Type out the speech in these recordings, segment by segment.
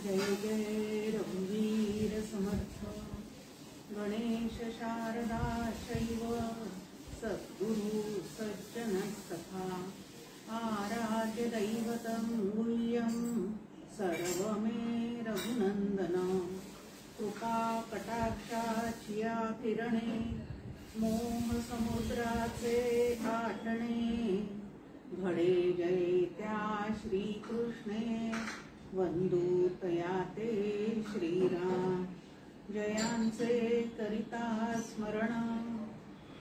जय जय रघुवीर समर्थ गणेश शारदा शैव सद्गुरु सज्जन सखा आराध्य दैवतं मूल्यं सर्वमे रघुनंदन कृपा कटाक्षाचिया किरणे मोह समुद्राचे आटणे घडे जय त्या श्रीकृष्णे वंदू तया ते श्रीराम जयांचे करिता स्मरण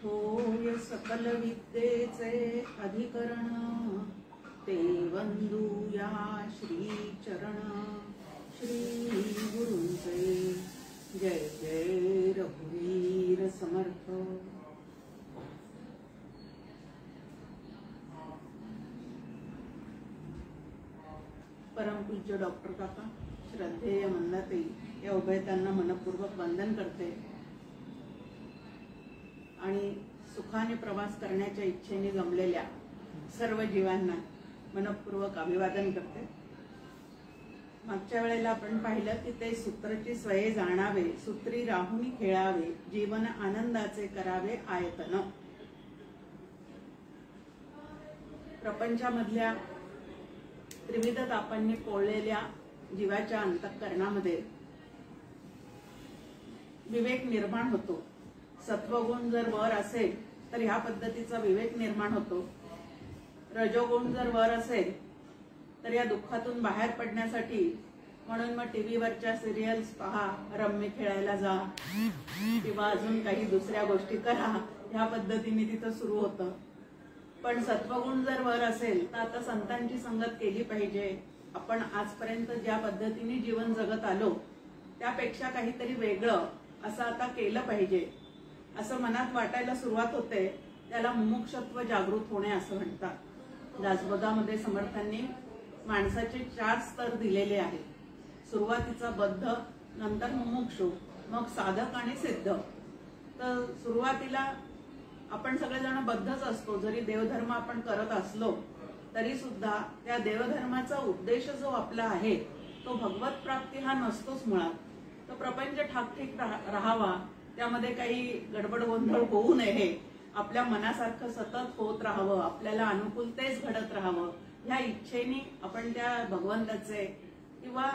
होय सकल विद्येचे अधिकरण ते वंदू या श्री चरण श्री गुरूंचे जय जय रघुवीर समर्थ। परमपूज्य डॉक्टर काका श्रद्धेय मंदाताई या उभयतांना मनपूर्वक वंदन करते आणि सुखाने प्रवास करण्याच्या इच्छेने जमलेल्या सर्व जीवांना मनपूर्वक अभिवादन करते। मागच्या वेळेला आपण पाहिलं की ते सूत्रची स्वये जाणावे सूत्री राहुनी खेळावे जीवन आनंदाचे करावे आयतन। प्रपंचामधल्या त्रिविध तापांनी पोळलेल्या जीवाच्या अंतःकरणामध्ये विवेक निर्माण होतो। सत्वगुण जर वर असेल तर ह्या पद्धतीचा विवेक निर्माण होतो। रजोगुण जर वर असेल तर या दुःखातून बाहेर पडण्यासाठी म्हणून मग टीव्हीवरच्या सिरियल्स पहा, रम्मी खेळायला जा किंवा अजून काही दुसऱ्या गोष्टी करा, ह्या पद्धतीने तिथं सुरू होतं। पण सत्वगुण जर वर असेल तर आता संतांची संगत केली पाहिजे। आपण आजपर्यंत ज्या पद्धतीने जीवन जगत आलो त्यापेक्षा काहीतरी वेगळं असं आता केलं पाहिजे असं मनात वाटायला सुरुवात होते। त्याला मुमुक्षत्व जागृत होणे असं म्हणतात। दासबोधामध्ये समर्थांनी माणसाचे 4 स्तर दिलेले आहेत। सुरुवातीचा बद्ध, नंतर मुमुक्षु, मग साधक आणि सिद्ध। तर सुरुवातीला आपण सगळेजण बद्धच असतो। जरी देवधर्म आपण करत असलो तरी सुद्धा त्या देवधर्माचा उद्देश जो आपला आहे तो भगवत प्राप्ती हा नसतोच मुळात। तो प्रपंच ठाकठीक राहावा, त्यामध्ये काही गडबड गोंधळ होऊ नये, आपल्या मनासारखं सतत होत राहावं, आपल्याला अनुकूल तेच घडत राहावं, ह्या इच्छेने आपण त्या भगवंताचे किंवा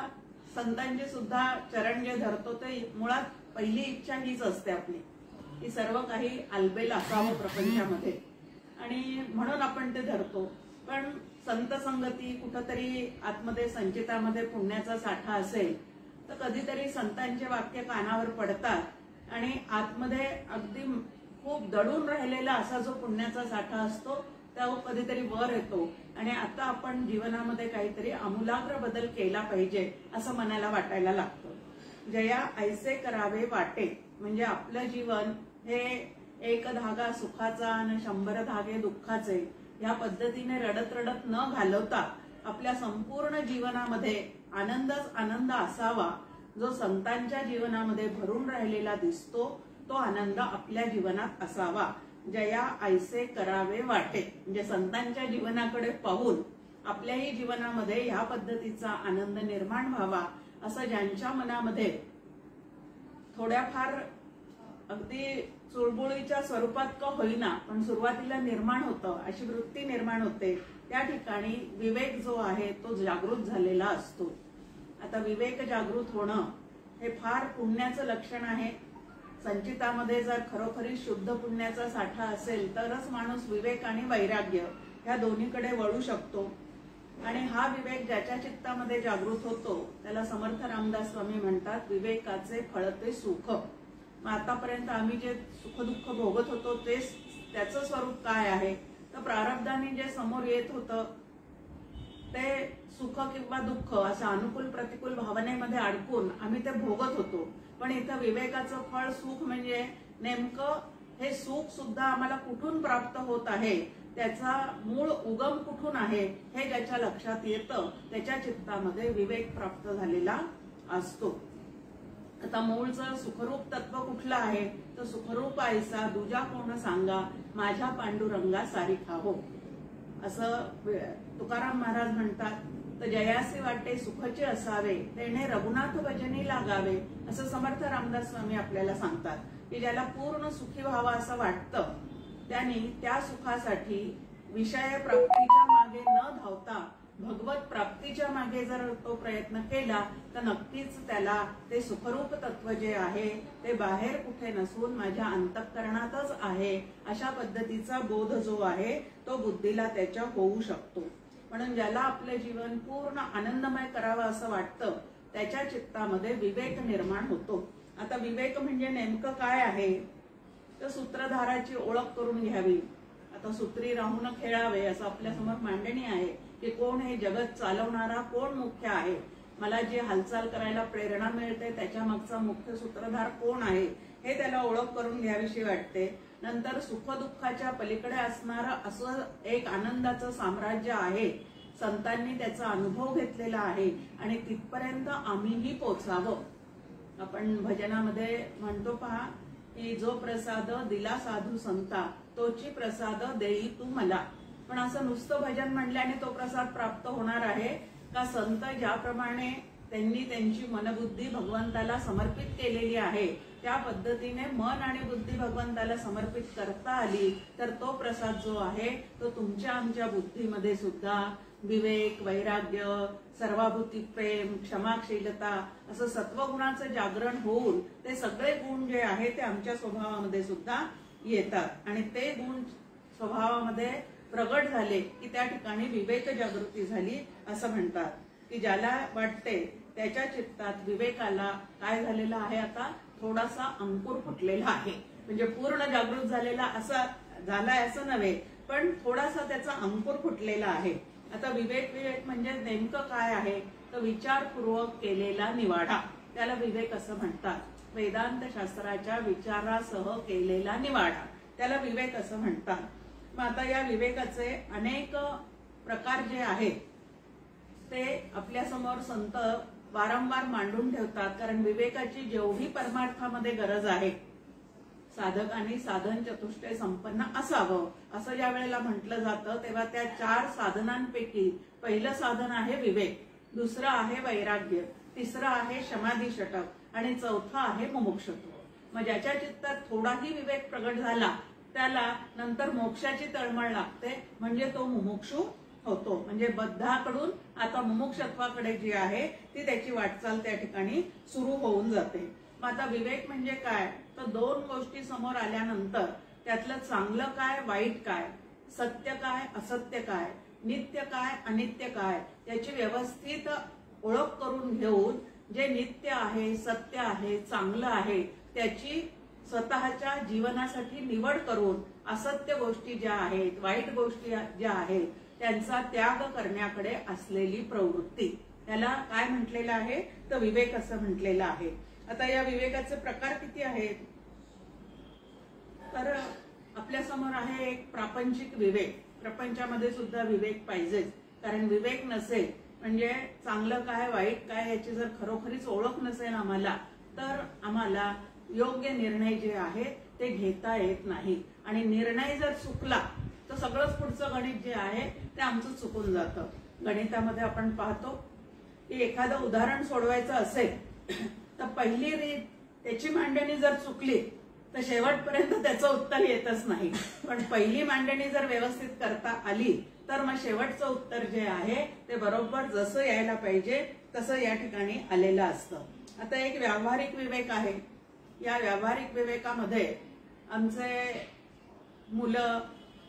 संतांचे सुद्धा चरण जे धरतो ते मुळात पहिली इच्छा हीच असते आपली की सर्व काही आलबेल असावं प्रपंचामध्ये आणि म्हणून आपण ते धरतो। पण संत संगती कुठंतरी आतमध्ये संचितामध्ये पुण्याचा साठा असेल तर कधीतरी संतांचे वाक्य कानावर पडतात आणि आतमध्ये अगदी खूप दडून राहिलेला असा जो पुण्याचा साठा असतो तो कधीतरी वर येतो आणि आता आपण जीवनामध्ये काहीतरी आमूलाग्र बदल केला पाहिजे असं मनाला वाटायला लागतं। जया ऐसे करावे वाटे म्हणजे आपलं जीवन हे एक धागा सुखाचा आणि 100 धागे दुःखाचे या पद्धतीने रडत रडत न घालवता आपल्या संपूर्ण जीवनामध्ये आनंदच आनंद असावा। जो संतांच्या जीवनामध्ये भरून राहिलेला दिसतो तो आनंद आपल्या जीवनात असावा। जया ऐसे करावे वाटे म्हणजे संतांच्या जीवनाकडे पाहून आपल्याही जीवनामध्ये ह्या पद्धतीचा आनंद निर्माण व्हावा असं ज्यांच्या मनामध्ये थोड्याफार अगदी चुळबुळीच्या स्वरूपात का होईना पण सुरुवातीला निर्माण होतं, अशी वृत्ती निर्माण होते, त्या ठिकाणी विवेक जो आहे तो जागृत झालेला असतो। आता विवेक जागृत होणं हे फार पुण्याचं लक्षण आहे। संचितामध्ये जर खरोखरी शुद्ध पुण्याचा साठा असेल तरच माणूस विवेक आणि वैराग्य ह्या दोन्हीकडे वळू शकतो आणि हा विवेक ज्याच्या चित्तामध्ये जागृत होतो त्याला समर्थ रामदास स्वामी म्हणतात विवेकाचे फळते सुख। मग आतापर्यंत आम्ही जे सुखदुःख भोगत होतो तेच त्याचं स्वरूप काय आहे तर प्रारब्धाने जे समोर येत होतं ते सुख किंवा दुःख असं अनुकूल प्रतिकूल भावनेमध्ये अडकून आम्ही ते भोगत होतो। पण इथं विवेकाचं फळ सुख म्हणजे नेमकं हे सुख सुद्धा आम्हाला कुठून प्राप्त होत आहे, त्याचा मूळ उगम कुठून आहे हे ज्याच्या लक्षात येतं त्याच्या चित्तामध्ये विवेक प्राप्त झालेला असतो। आता मूळचं सुखरूप तत्व कुठलं आहे तर सुखरूप ऐसा दुजा कोण सांगा माझ्या पांडुरंगा सारिखा हो असं तुकाराम महाराज म्हणतात तर जयासी वाटे सुखचे असावे तेणे रघुनाथ भजनी लागावे, असं समर्थ रामदास स्वामी आपल्याला सांगतात की ज्याला पूर्ण सुखी व्हावं असं वाटतं त्यांनी त्या सुखासाठी विषय प्राप्तीच्या मागे न धावता भगवत प्राप्तीच्या मागे जर तो प्रयत्न केला तर नक्कीच त्याला ते सुखरूप तत्व जे आहे ते बाहेर कुठे नसून माझ्या अंतःकरणातच आहे अशा पद्धतीचा बोध जो आहे तो बुद्धीला त्याच्या होऊ शकतो. म्हणून ज्याला आपलं जीवन पूर्ण आनंदमय करावं असं वाटतं त्याच्या चित्तामध्ये विवेक निर्माण होतो. आता विवेक म्हणजे नेमकं काय आहे तर सूत्रधाराची ओळख करून घ्यावी. आता सूत्री राहून खेळावे असं आपल्या समोर मांडणी आहे की कोण हे जगत चालवणारा कोण मुख्य आहे, मला जी हालचाल करायला प्रेरणा मिळते त्याच्या मागचा मुख्य सूत्रधार कोण आहे हे त्याला ओळख करून घ्यावीशी वाटते. नंतर सुखदुःखाच्या पलीकडे असणारं असं एक आनंदाचं साम्राज्य आहे, संतांनी त्याचा अनुभव घेतलेला आहे आणि तिथपर्यंत आम्हीही पोचावं. आपण भजनामध्ये म्हणतो पहा की जो प्रसाद दिला साधू संता तोची प्रसाद देई तू मला. पण असं नुसतं भजन म्हणल्याने तो प्रसाद प्राप्त होणार आहे का? संत ज्याप्रमाणे त्यांनी त्यांची मनबुद्धी भगवंताला समर्पित केलेली आहे त्या पद्धतीने मन आणि बुद्धी भगवंताला समर्पित करता आली तर तो प्रसाद जो आहे तो तुमच्या आमच्या बुद्धीमध्ये सुद्धा विवेक, वैराग्य, सर्वाभूती प्रेम, क्षमाशीलता असं सत्वगुणाचं जागरण होऊन ते सगळे गुण जे आहे ते आमच्या स्वभावामध्ये सुद्धा येतात आणि ते गुण स्वभावामध्ये प्रगट झाले की त्या ठिकाणी विवेक जागृती झाली असं म्हणतात. की ज्याला वाटते त्याच्या चित्तात विवेकाला काय झालेला आहे, आता थोडासा अंकुर फुटलेला आहे. म्हणजे पूर्ण जागृत झालेला असा झालाय असं नव्हे पण थोडासा त्याचा अंकुर फुटलेला आहे. आता विवेक म्हणजे नेमकं काय आहे तर विचारपूर्वक केलेला निवाडा, त्याला विवेक असं म्हणतात. वेदांत शास्त्राच्या विचारासह केलेला निवाडा त्याला विवेक असं म्हणतात. मग आता या विवेकाचे अनेक प्रकार जे आहेत ते आपल्या समोर संत वारंवार मांडून ठेवतात. कारण विवेकाची जेवढी परमार्थामध्ये गरज आहे साधकांनी साधन चतुष्टय संपन्न असावं असं ज्या वेळेला म्हटलं जातं तेव्हा त्या 4 साधनांपैकी पहिलं साधन आहे विवेक, दुसरं आहे वैराग्य, तिसरं आहे समाधी षटक आणि चौथं आहे मुमुक्षुत्व. मग ज्याच्या चित्तात थोडाही विवेक प्रगट झाला त्याला नंतर मोक्षाची तळमळ लागते म्हणजे तो मुमुक्षु होतो. म्हणजे बद्धाकडून आता मुमुक्षत्वाकडे जी आहे ती त्याची वाटचाल त्या ठिकाणी सुरू होऊन जाते. मग आता विवेक म्हणजे काय तर 2 गोष्टी समोर आल्यानंतर त्यातलं चांगलं काय वाईट काय, सत्य काय असत्य काय, नित्य काय अनित्य काय याची व्यवस्थित ओळख करून घेऊन जे नित्य आहे, सत्य आहे, चांगलं आहे त्याची स्वतःच्या जीवनासाठी निवड करून असत्य गोष्टी ज्या आहेत, वाईट गोष्टी ज्या आहेत त्यांचा त्याग करण्याकडे असलेली प्रवृत्ती त्याला काय म्हटलेलं आहे तर विवेक असं म्हटलेलं आहे. आता या विवेकाचे प्रकार किती आहेत तर आपल्या समोर आहे एक प्रापंचिक विवेक. प्रपंचामध्ये सुद्धा विवेक पाहिजेच कारण विवेक नसेल म्हणजे चांगलं काय वाईट काय याची जर खरोखरीच ओळख नसेल आम्हाला तर आम्हाला योग्य निर्णय जे आहे ते घेता येत नाही आणि निर्णय जर चुकला तर सगळंच पुढचं गणित जे आहे ते आमचं चुकून जातं. गणितामध्ये आपण पाहतो की एखादं उदाहरण सोडवायचं असेल तर पहिली रीत त्याची मांडणी जर चुकली तर शेवटपर्यंत त्याचं उत्तर येतच नाही. पण पहिली मांडणी जर व्यवस्थित करता आली तर मग शेवटचं उत्तर जे आहे ते बरोबर जसं यायला पाहिजे तसं या ठिकाणी आलेलं असतं. आता एक व्यावहारिक विवेक आहे. या व्यावहारिक विवेकामध्ये आमचे मुलं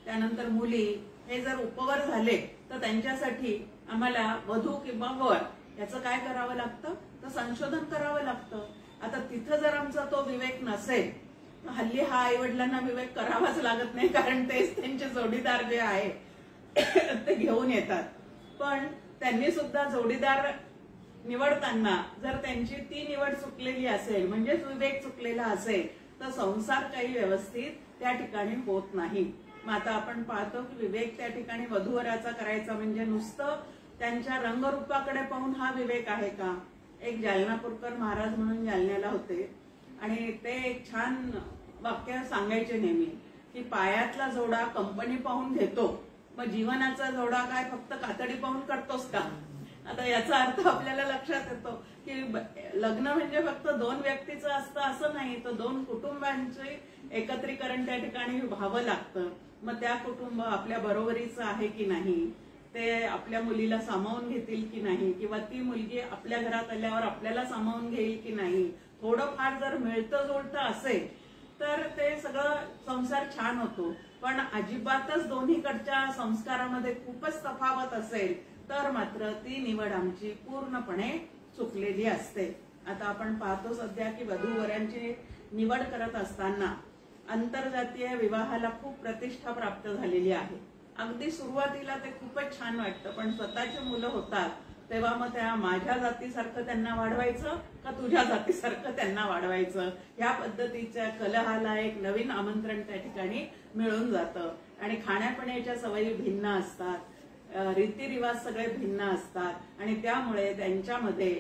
त्यानंतर मुली हे जर उपवर झाले तर त्यांच्यासाठी आम्हाला वधू किंवा वर याचं काय करावं लागतं तर संशोधन करावं लागतं. आता तिथं जर आमचा तो विवेक नसेल तर हल्ली हा आई वडिलांना विवेक करावाच लागत नाही कारण तेच त्यांचे जोडीदार जे आहे ते घेऊन येतात. पण त्यांनी सुद्धा जोडीदार निवडताना जर त्यांची ती निवड चुकलेली असेल म्हणजेच विवेक चुकलेला असेल तर संसार काही व्यवस्थित त्या ठिकाणी होत नाही. मग आता आपण पाहतो की विवेक त्या ठिकाणी वधूवराचा करायचा म्हणजे नुसतं त्यांच्या रंगरूपाकडे पाहून हा विवेक आहे का. एक जालनापूरकर महाराज म्हणून जालन्याला होते आणि ते एक छान वाक्य सांगायचे नेहमी की पायातला जोडा कंपनी पाहून घेतो मग जीवनाचा जोडा काय फक्त कातडी पाहून करतोस का. आता याचा अर्थ आपल्याला लक्षात येतो की लग्न म्हणजे फक्त दोन व्यक्तीचं असतं असं नाही, तर दोन कुटुंबांचे एकत्रीकरण त्या ठिकाणी व्हावं लागतं. मग त्या कुटुंब आपल्या बरोबरीचं आहे की नाही, ते आपल्या मुलीला सामावून घेतील की नाही, किंवा ती मुलगी आपल्या घरात आल्यावर आपल्याला सामावून घेईल की नाही, थोडंफार जर मिळतं जुळतं असेल तर ते सगळं संसार छान होतो. पण अजिबातच दोन्हीकडच्या संस्कारामध्ये खूपच तफावत असेल तर मात्र ती निवड आमची पूर्णपणे चुकलेली असते. आता आपण पाहतो सध्या की वधू-वरांची निवड करत असताना आंतरजातीय विवाहाला खूप प्रतिष्ठा प्राप्त झालेली आहे. अगदी सुरुवातीला ते खूपच छान वाटतं, पण स्वतःची मुलं होतात तेव्हा मग त्या माझ्या जातीसारखं त्यांना वाढवायचं का तुझ्या जातीसारखं त्यांना वाढवायचं, ह्या पद्धतीच्या कलहाला एक नवीन आमंत्रण त्या ठिकाणी मिळून जातं. आणि खाण्यापिण्याच्या सवयी भिन्न असतात, रीतिरिवाज सगळे भिन्न असतात आणि त्यामुळे त्यांच्यामध्ये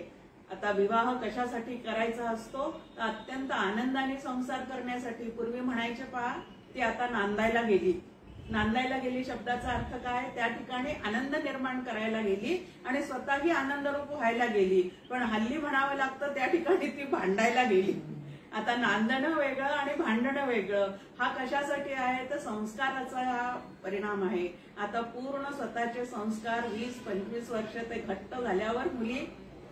आता विवाह कशासाठी करायचा असतो तर अत्यंत आनंदाने संसार करण्यासाठी. पूर्वी म्हणायचे पहा, ती आता नांदायला गेली. नांदायला गेली शब्दाचा अर्थ काय, त्या ठिकाणी आनंद निर्माण करायला गेली आणि स्वतःही आनंदरूप व्हायला गेली. पण हल्ली म्हणावं लागतं त्या ठिकाणी ती भांडायला गेली. आता नांदणं वेगळं आणि भांडणं वेगळं. हा कशासाठी आहे तर संस्काराचा हा परिणाम आहे. आता पूर्ण स्वतःचे संस्कार 20-25 वर्ष ते घट्ट झाल्यावर मुली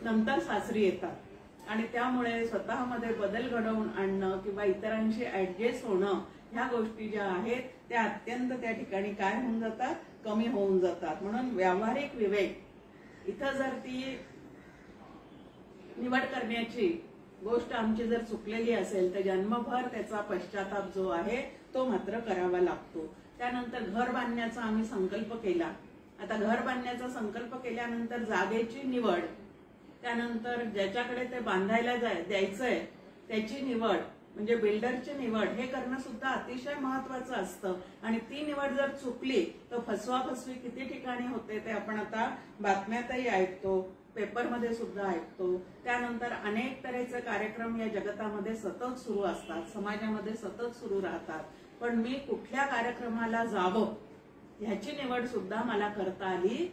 नंतर सासरी येतात आणि त्यामुळे स्वतःमध्ये बदल घडवून आणणं किंवा इतरांशी ऍडजस्ट होणं, ह्या गोष्टी ज्या आहेत त्या अत्यंत त्या ठिकाणी काय होऊन जातात, कमी होऊन जातात. म्हणून व्यावहारिक विवेक इथं जर ती निवड करण्याची गोष्ट आमची जर चुकलेली असेल तर जन्मभर त्याचा पश्चाताप जो आहे तो मात्र करावा लागतो. त्यानंतर घर बांधण्याचा आम्ही संकल्प केला. आता घर बांधण्याचा संकल्प केल्यानंतर जागेची निवड, त्यानंतर ज्याच्याकडे ते बांधायला द्यायचंय त्याची निवड म्हणजे बिल्डरची निवड, हे करणं सुद्धा अतिशय महत्वाचं असतं. आणि ती निवड जर चुकली तर फसवाफसवी किती ठिकाणी होते ते आपण आता बातम्यातही ऐकतो, पेपरमध्ये सुद्धा ऐकतो. त्यानंतर अनेक तऱ्हेचे कार्यक्रम या जगतामध्ये सतत सुरू असतात, समाजामध्ये सतत सुरू राहतात. पण मी कुठल्या कार्यक्रमाला जावं ह्याची निवड सुद्धा मला करता आली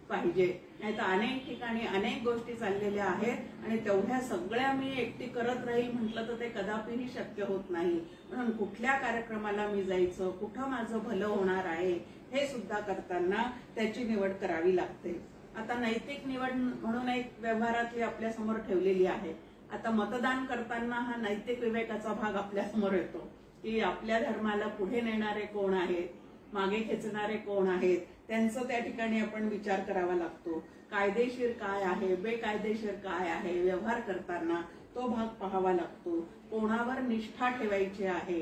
पाहिजे. नाही तर अनेक ठिकाणी अनेक गोष्टी चाललेल्या आहेत आणि तेवढ्या सगळ्या मी एकटी करत राहील म्हटलं तर ते कदापिही शक्य होत नाही. म्हणून कुठल्या कार्यक्रमाला मी जायचं, कुठं माझं भलं होणार आहे हे सुद्धा करताना त्याची निवड करावी लागते. आता नैतिक निवड म्हणून एक व्यवहारातली आपल्या समोर ठेवलेली आहे. आता मतदान करताना हा नैतिक विवेकाचा भाग आपल्या समोर येतो की आपल्या धर्माला पुढे नेणारे कोण आहेत, मागे खेचणारे कोण आहेत, त्यांचं त्या ठिकाणी आपण विचार करावा लागतो. कायदेशीर काय आहे, बेकायदेशीर काय आहे, व्यवहार करताना तो भाग पाहावा लागतो. कोणावर निष्ठा ठेवायची आहे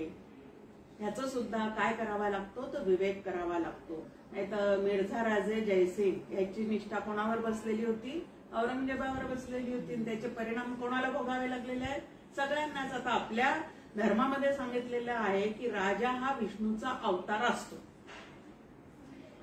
ह्याचं सुद्धा काय करावा लागतो तर विवेक करावा लागतो. नाहीतर मिर्झा राजे जयसिंग याची निष्ठा कोणावर बसलेली होती, औरंगजेबावर बसलेली होती. त्याचे परिणाम कोणाला भोगावे लागलेले आहेत, सगळ्यांनाच. आता आपल्या धर्मामध्ये सांगितलेलं आहे की राजा हा विष्णूचा अवतार असतो.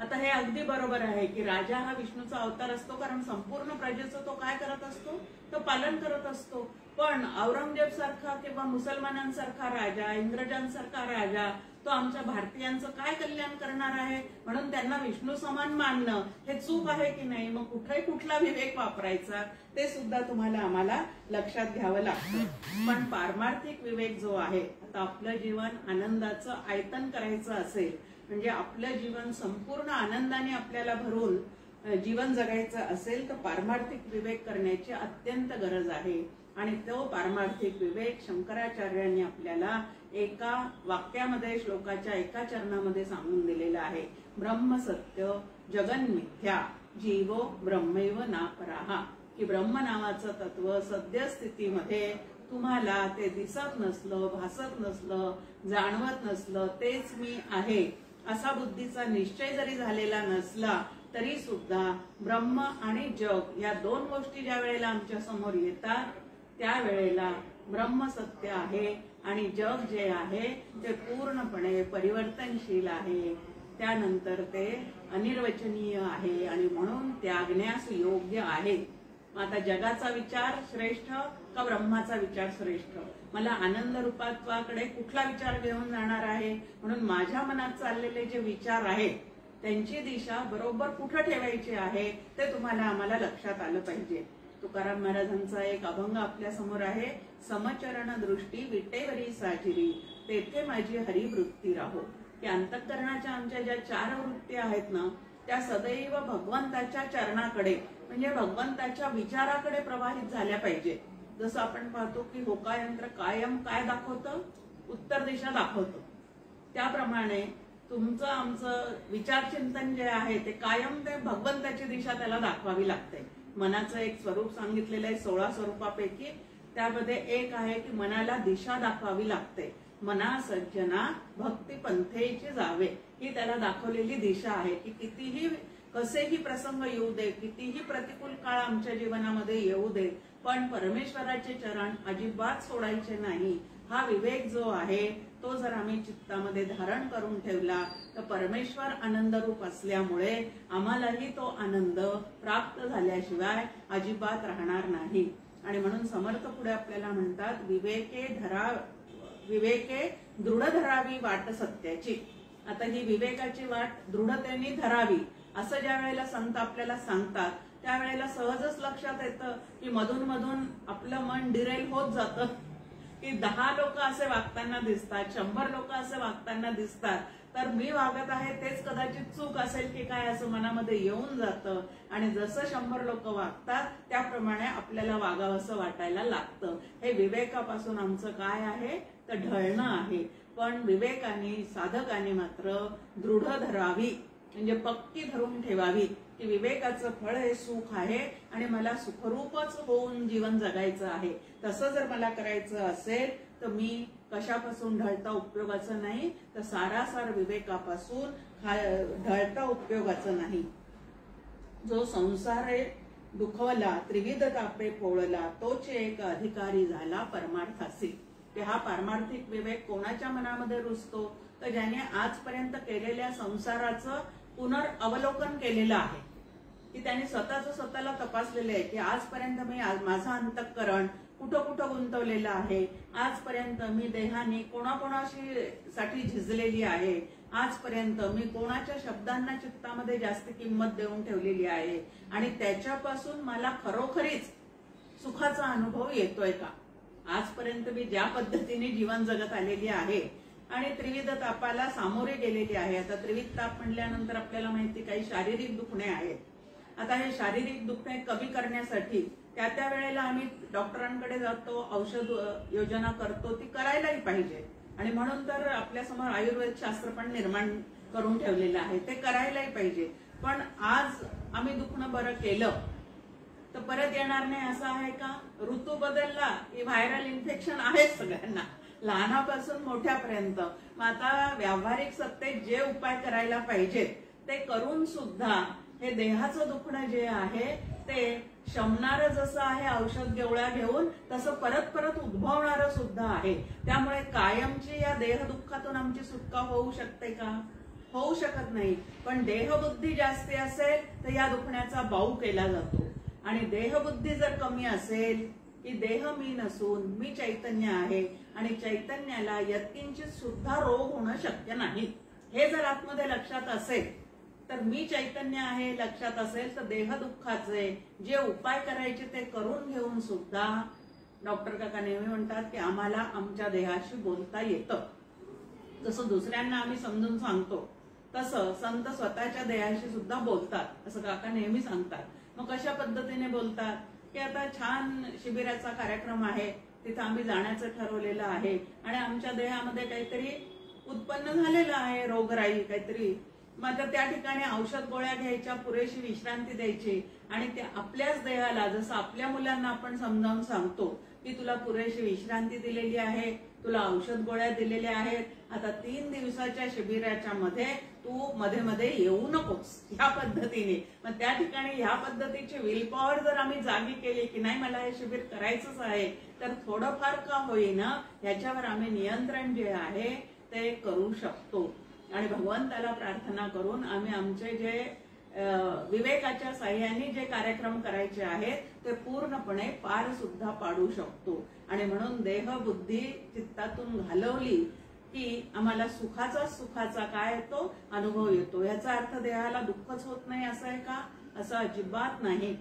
आता हे अगदी बरोबर आहे की राजा हा विष्णूचा अवतार असतो, कारण संपूर्ण प्रजेचं तो काय करत असतो, तो पालन करत असतो. पण औरंगजेब सारखा किंवा मुसलमानांसारखा राजा, इंग्रजांसारखा राजा तो आमच्या भारतीयांचं काय कल्याण करणार आहे, म्हणून त्यांना विष्णू समान मानणं हे चूक आहे की नाही. मग कुठे कुठला विवेक वापरायचा ते सुद्धा तुम्हाला आम्हाला लक्षात घ्यावं लागतं. पण पारमार्थिक विवेक जो आहे, आता आपलं जीवन आनंदाचं आयतन करायचं असेल म्हणजे आपलं जीवन संपूर्ण आनंदाने आपल्याला भरून जीवन जगायचं असेल तर पारमार्थिक विवेक करण्याची अत्यंत गरज आहे. आणि तो पारमार्थिक विवेक शंकराचार्यांनी आपल्याला एका वाक्यामध्ये, श्लोकाच्या एका चरणामध्ये सांगून दिलेला आहे. ब्रह्म सत्य जगन मिथ्या जीवो ब्रह्मैव नापराहा. की ब्रह्म नावाचं तत्व सद्यस्थितीमध्ये तुम्हाला ते दिसत नसलं, भासत नसलं, जाणवत नसलं, तेच मी आहे असा बुद्धीचा निश्चय जरी झालेला नसला तरी सुद्धा ब्रह्म आणि जग या दोन गोष्टी ज्या वेळेला आमच्या समोर येतात त्यावेळेला ब्रह्म सत्य आहे आणि जग जे आहे ते पूर्णपणे परिवर्तनशील आहे. त्यानंतर ते अनिर्वचनीय आहे आणि म्हणून त्यागण्यास योग्य आहे. आता जगाचा विचार श्रेष्ठ का ब्रह्माचा विचार श्रेष्ठ, मला आनंद रूपात्वाकडे कुठला विचार घेऊन जाणार आहे. म्हणून माझ्या मनात चाललेले जे विचार आहेत त्यांची दिशा बरोबर कुठं ठेवायची आहे ते तुम्हाला आम्हाला लक्षात आलं पाहिजे. तुकाराम महाराजांचा एक अभंग आपल्या समोर आहे. समचरण दृष्टी विटेवरी साजिरी, तेथे माझी हरिवृत्ती राहो. की अंतःकरणाच्या आमच्या ज्या 4 वृत्ती आहेत ना, त्या सदैव भगवंताच्या चरणाकडे म्हणजे भगवंताच्या विचाराकडे प्रवाहित झाल्या पाहिजे. जसं आपण पाहतो की होकायंत्र कायम काय दाखवतं, उत्तर दिशा दाखवतं. त्याप्रमाणे तुमचं आमचं विचारचिंतन जे आहे ते कायम ते भगवंताची दिशा त्याला दाखवावी लागते. मनाचं एक स्वरूप सांगितलेलं आहे 16 स्वरूपापैकी, त्यामध्ये एक आहे की मनाला दिशा दाखवावी लागते. मना सज्जना भक्ती पंथेची जावे, ही त्याला दाखवलेली दिशा आहे. की कितीही कसेही प्रसंग येऊ दे, कितीही प्रतिकूल काळ आमच्या जीवनामध्ये येऊ दे, पण परमेश्वराचे चरण अजिबात सोडायचे नाही. हा विवेक जो आहे तो जर आम्ही चित्तामध्ये धारण करून ठेवला तर परमेश्वर आनंद रूप असल्यामुळे आम्हालाही तो आनंद प्राप्त झाल्याशिवाय अजिबात राहणार नाही. आणि म्हणून समर्थ पुढे आपल्याला म्हणतात, विवेके दृढ धरावी वाट सत्याची. आता ही विवेकाची वाट दृढतेने धरावी असं ज्या वेळेला संत आपल्याला सांगतात त्यावेळेला सहजच लक्षात येतं की मधून मधून आपलं मन डिरेल होत जातं. की 10 लोक असे वागताना दिसतात, 100 लोक असे वागताना दिसतात, तर मी वागत आहे तेच कदाचित चूक असेल की काय असं मनामध्ये येऊन जातं. आणि जसं 100 लोक वागतात त्याप्रमाणे आपल्याला वागावंसं वाटायला लागतं. हे विवेकापासून आमचं काय आहे तर ढळणं आहे. पण विवेकाने साधकाने मात्र दृढ धरावी म्हणजे पक्की धरून ठेवावी की विवेकाचं फळ हे सुख आहे आणि मला सुखरूपच होऊन जीवन जगायचं आहे. तसं जर मला करायचं असेल तर मी कशापासून ढळता उपयोगाचं नाही, तर सारासार विवेकापासून ढळता उपयोगाचं नाही. जो संसारे दुखवला त्रिविध तापे पोळला, तोच एक अधिकारी झाला परमार्थासी. की हा पारमार्थिक विवेक कोणाच्या मनामध्ये रुजतो तर ज्याने आजपर्यंत केलेल्या संसाराचं पुनर्अवलोकन केलेलं आहे. की त्याने स्वतःला तपासलेलं आहे की आजपर्यंत मी माझं अंतःकरण कुठं कुठं गुंतवलेलं आहे, आजपर्यंत मी देहाने कोणाकोणाशी झिजलेली आहे, आजपर्यंत मी कोणाच्या शब्दांना चित्तामध्ये जास्त किंमत देऊन ठेवलेली आहे आणि त्याच्यापासून मला खरोखरीच सुखाचा अनुभव येतोय का. आजपर्यंत मी ज्या पद्धतीने जीवन जगत आलेली आहे आणि त्रिविध तापाला सामोरे गेलेली आहे. आता त्रिविध ताप म्हणल्यानंतर आपल्याला माहिती काही शारीरिक दुखणे आहेत. आता हे शारीरिक दुखणे कमी करण्यासाठी त्या वेळेला आम्ही डॉक्टरांकडे जातो, औषध योजना करतो, ती करायलाही पाहिजे. आणि म्हणून तर आपल्यासमोर आयुर्वेद शास्त्र पण निर्माण करून ठेवलेलं आहे, ते करायलाही पाहिजे. पण आज आम्ही दुखणं बरं केलं तर परत येणार नाही असं आहे का. ऋतू बदलला की व्हायरल इन्फेक्शन आहेच सगळ्यांना, लहानापासून मोठ्यापर्यंत. मग आता व्यावहारिक सत्तेत जे उपाय करायला पाहिजेत ते करून सुद्धा हे देहाचं दुखणं जे आहे ते शमणारं जसं आहे औषध गोळ्या घेऊन, तसं परत परत उद्भवणारं सुद्धा आहे. त्यामुळे कायमची या देहदुःखातून आमची सुटका होऊ शकते का, होऊ शकत नाही. पण देहबुद्धी जास्ती असेल तर या दुखण्याचा बाऊ केला जातो. आणि देहबुद्धी जर कमी असेल की देह मी नसून मी चैतन्य आहे आणि चैतन्याला यत्किंचित सुद्धा रोग होणं शक्य नाही, हे जर आतमध्ये लक्षात असेल तर मी चैतन्य आहे लक्षात असेल तर देहदुःखाचे जे उपाय करायचे ते करून घेऊन सुद्धा डॉक्टर काका नेहमी म्हणतात की आम्हाला आमच्या देहाशी बोलता येतं. जसं दुसऱ्यांना आम्ही समजून सांगतो तसं संत स्वतःच्या देहाशी सुद्धा बोलतात असं काका नेहमी सांगतात. मग कशा पद्धतीने बोलतात की आता छान शिबिराचा कार्यक्रम आहे, तिथं आम्ही जाण्याचं ठरवलेलं आहे आणि आमच्या देहामध्ये काहीतरी उत्पन्न झालेलं आहे, रोगराई काहीतरी. मग त्या ठिकाणी औषध गोळ्या घ्यायच्या, पुरेशी विश्रांती द्यायची आणि ते आपल्याच देहाला जसं आपल्या मुलांना आपण समजावून सांगतो की तुला पुरेशी विश्रांती दिलेली आहे, तुला औषध गोळ्या दिलेल्या आहेत, आता 3 दिवसाच्या शिबिराच्या मध्ये तू मध्ये मध्ये येऊ नकोस, ह्या पद्धतीने. मग त्या ठिकाणी ह्या पद्धतीची विल पॉवर जर आम्ही जागी केली की नाही मला हे शिबिर करायचंच आहे, तर थोडंफार का होईना याच्यावर आम्ही नियंत्रण जे आहे ते करू शकतो. आणि भगवंताला प्रार्थना करून आम्ही आमचे जे विवेकाच्या साह्याने जे कार्यक्रम करायचे आहेत ते पूर्णपणे पार सुद्धा पाडू शकतो. आणि म्हणून देह बुद्धी चित्तातून घालवली की आम्हाला सुखाचा काय येतो अनुभव येतो. याचा अर्थ देहाला दुःखच होत नाही असं आहे का? असं अजिबात नाही.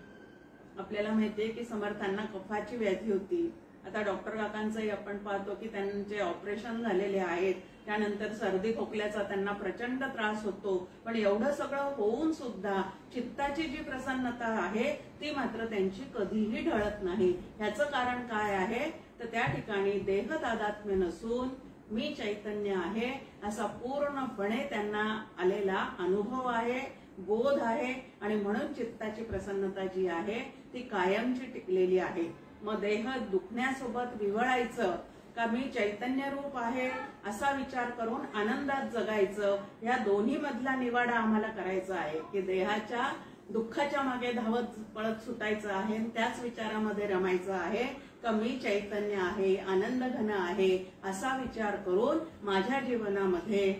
आपल्याला माहितीये की समर्थांना कफाची व्याधी होती. आता डॉक्टर काकांचंही आपण पाहतो की त्यांचे ऑपरेशन झालेले आहेत. त्यानंतर सर्दी खोकल्याचा त्यांना प्रचंड त्रास होतो. पण एवढं सगळं होऊन सुद्धा चित्ताची जी प्रसन्नता आहे ती मात्र त्यांची कधीही ढळत नाही. ह्याचं कारण काय आहे? तर त्या ठिकाणी देह तादात्म्य नसून मी चैतन्य आहे असा पूर्णपणे त्यांना आलेला अनुभव आहे, बोध आहे. आणि म्हणून चित्ताची प्रसन्नता जी आहे ती कायमची टिकलेली आहे. मग देह दुखण्यासोबत विवळायचं का मी चैतन्य रूप आहे असा विचार करून आनंदात जगायचं, या दोन्ही मधला निवाडा आम्हाला करायचा आहे. की देहाच्या दुःखाच्या मागे धावत पळत सुटायचं आहे, त्याच विचारामध्ये रमायचं आहे का मी चैतन्य आहे, आनंद घन आहे असा विचार करून माझ्या जीवनामध्ये,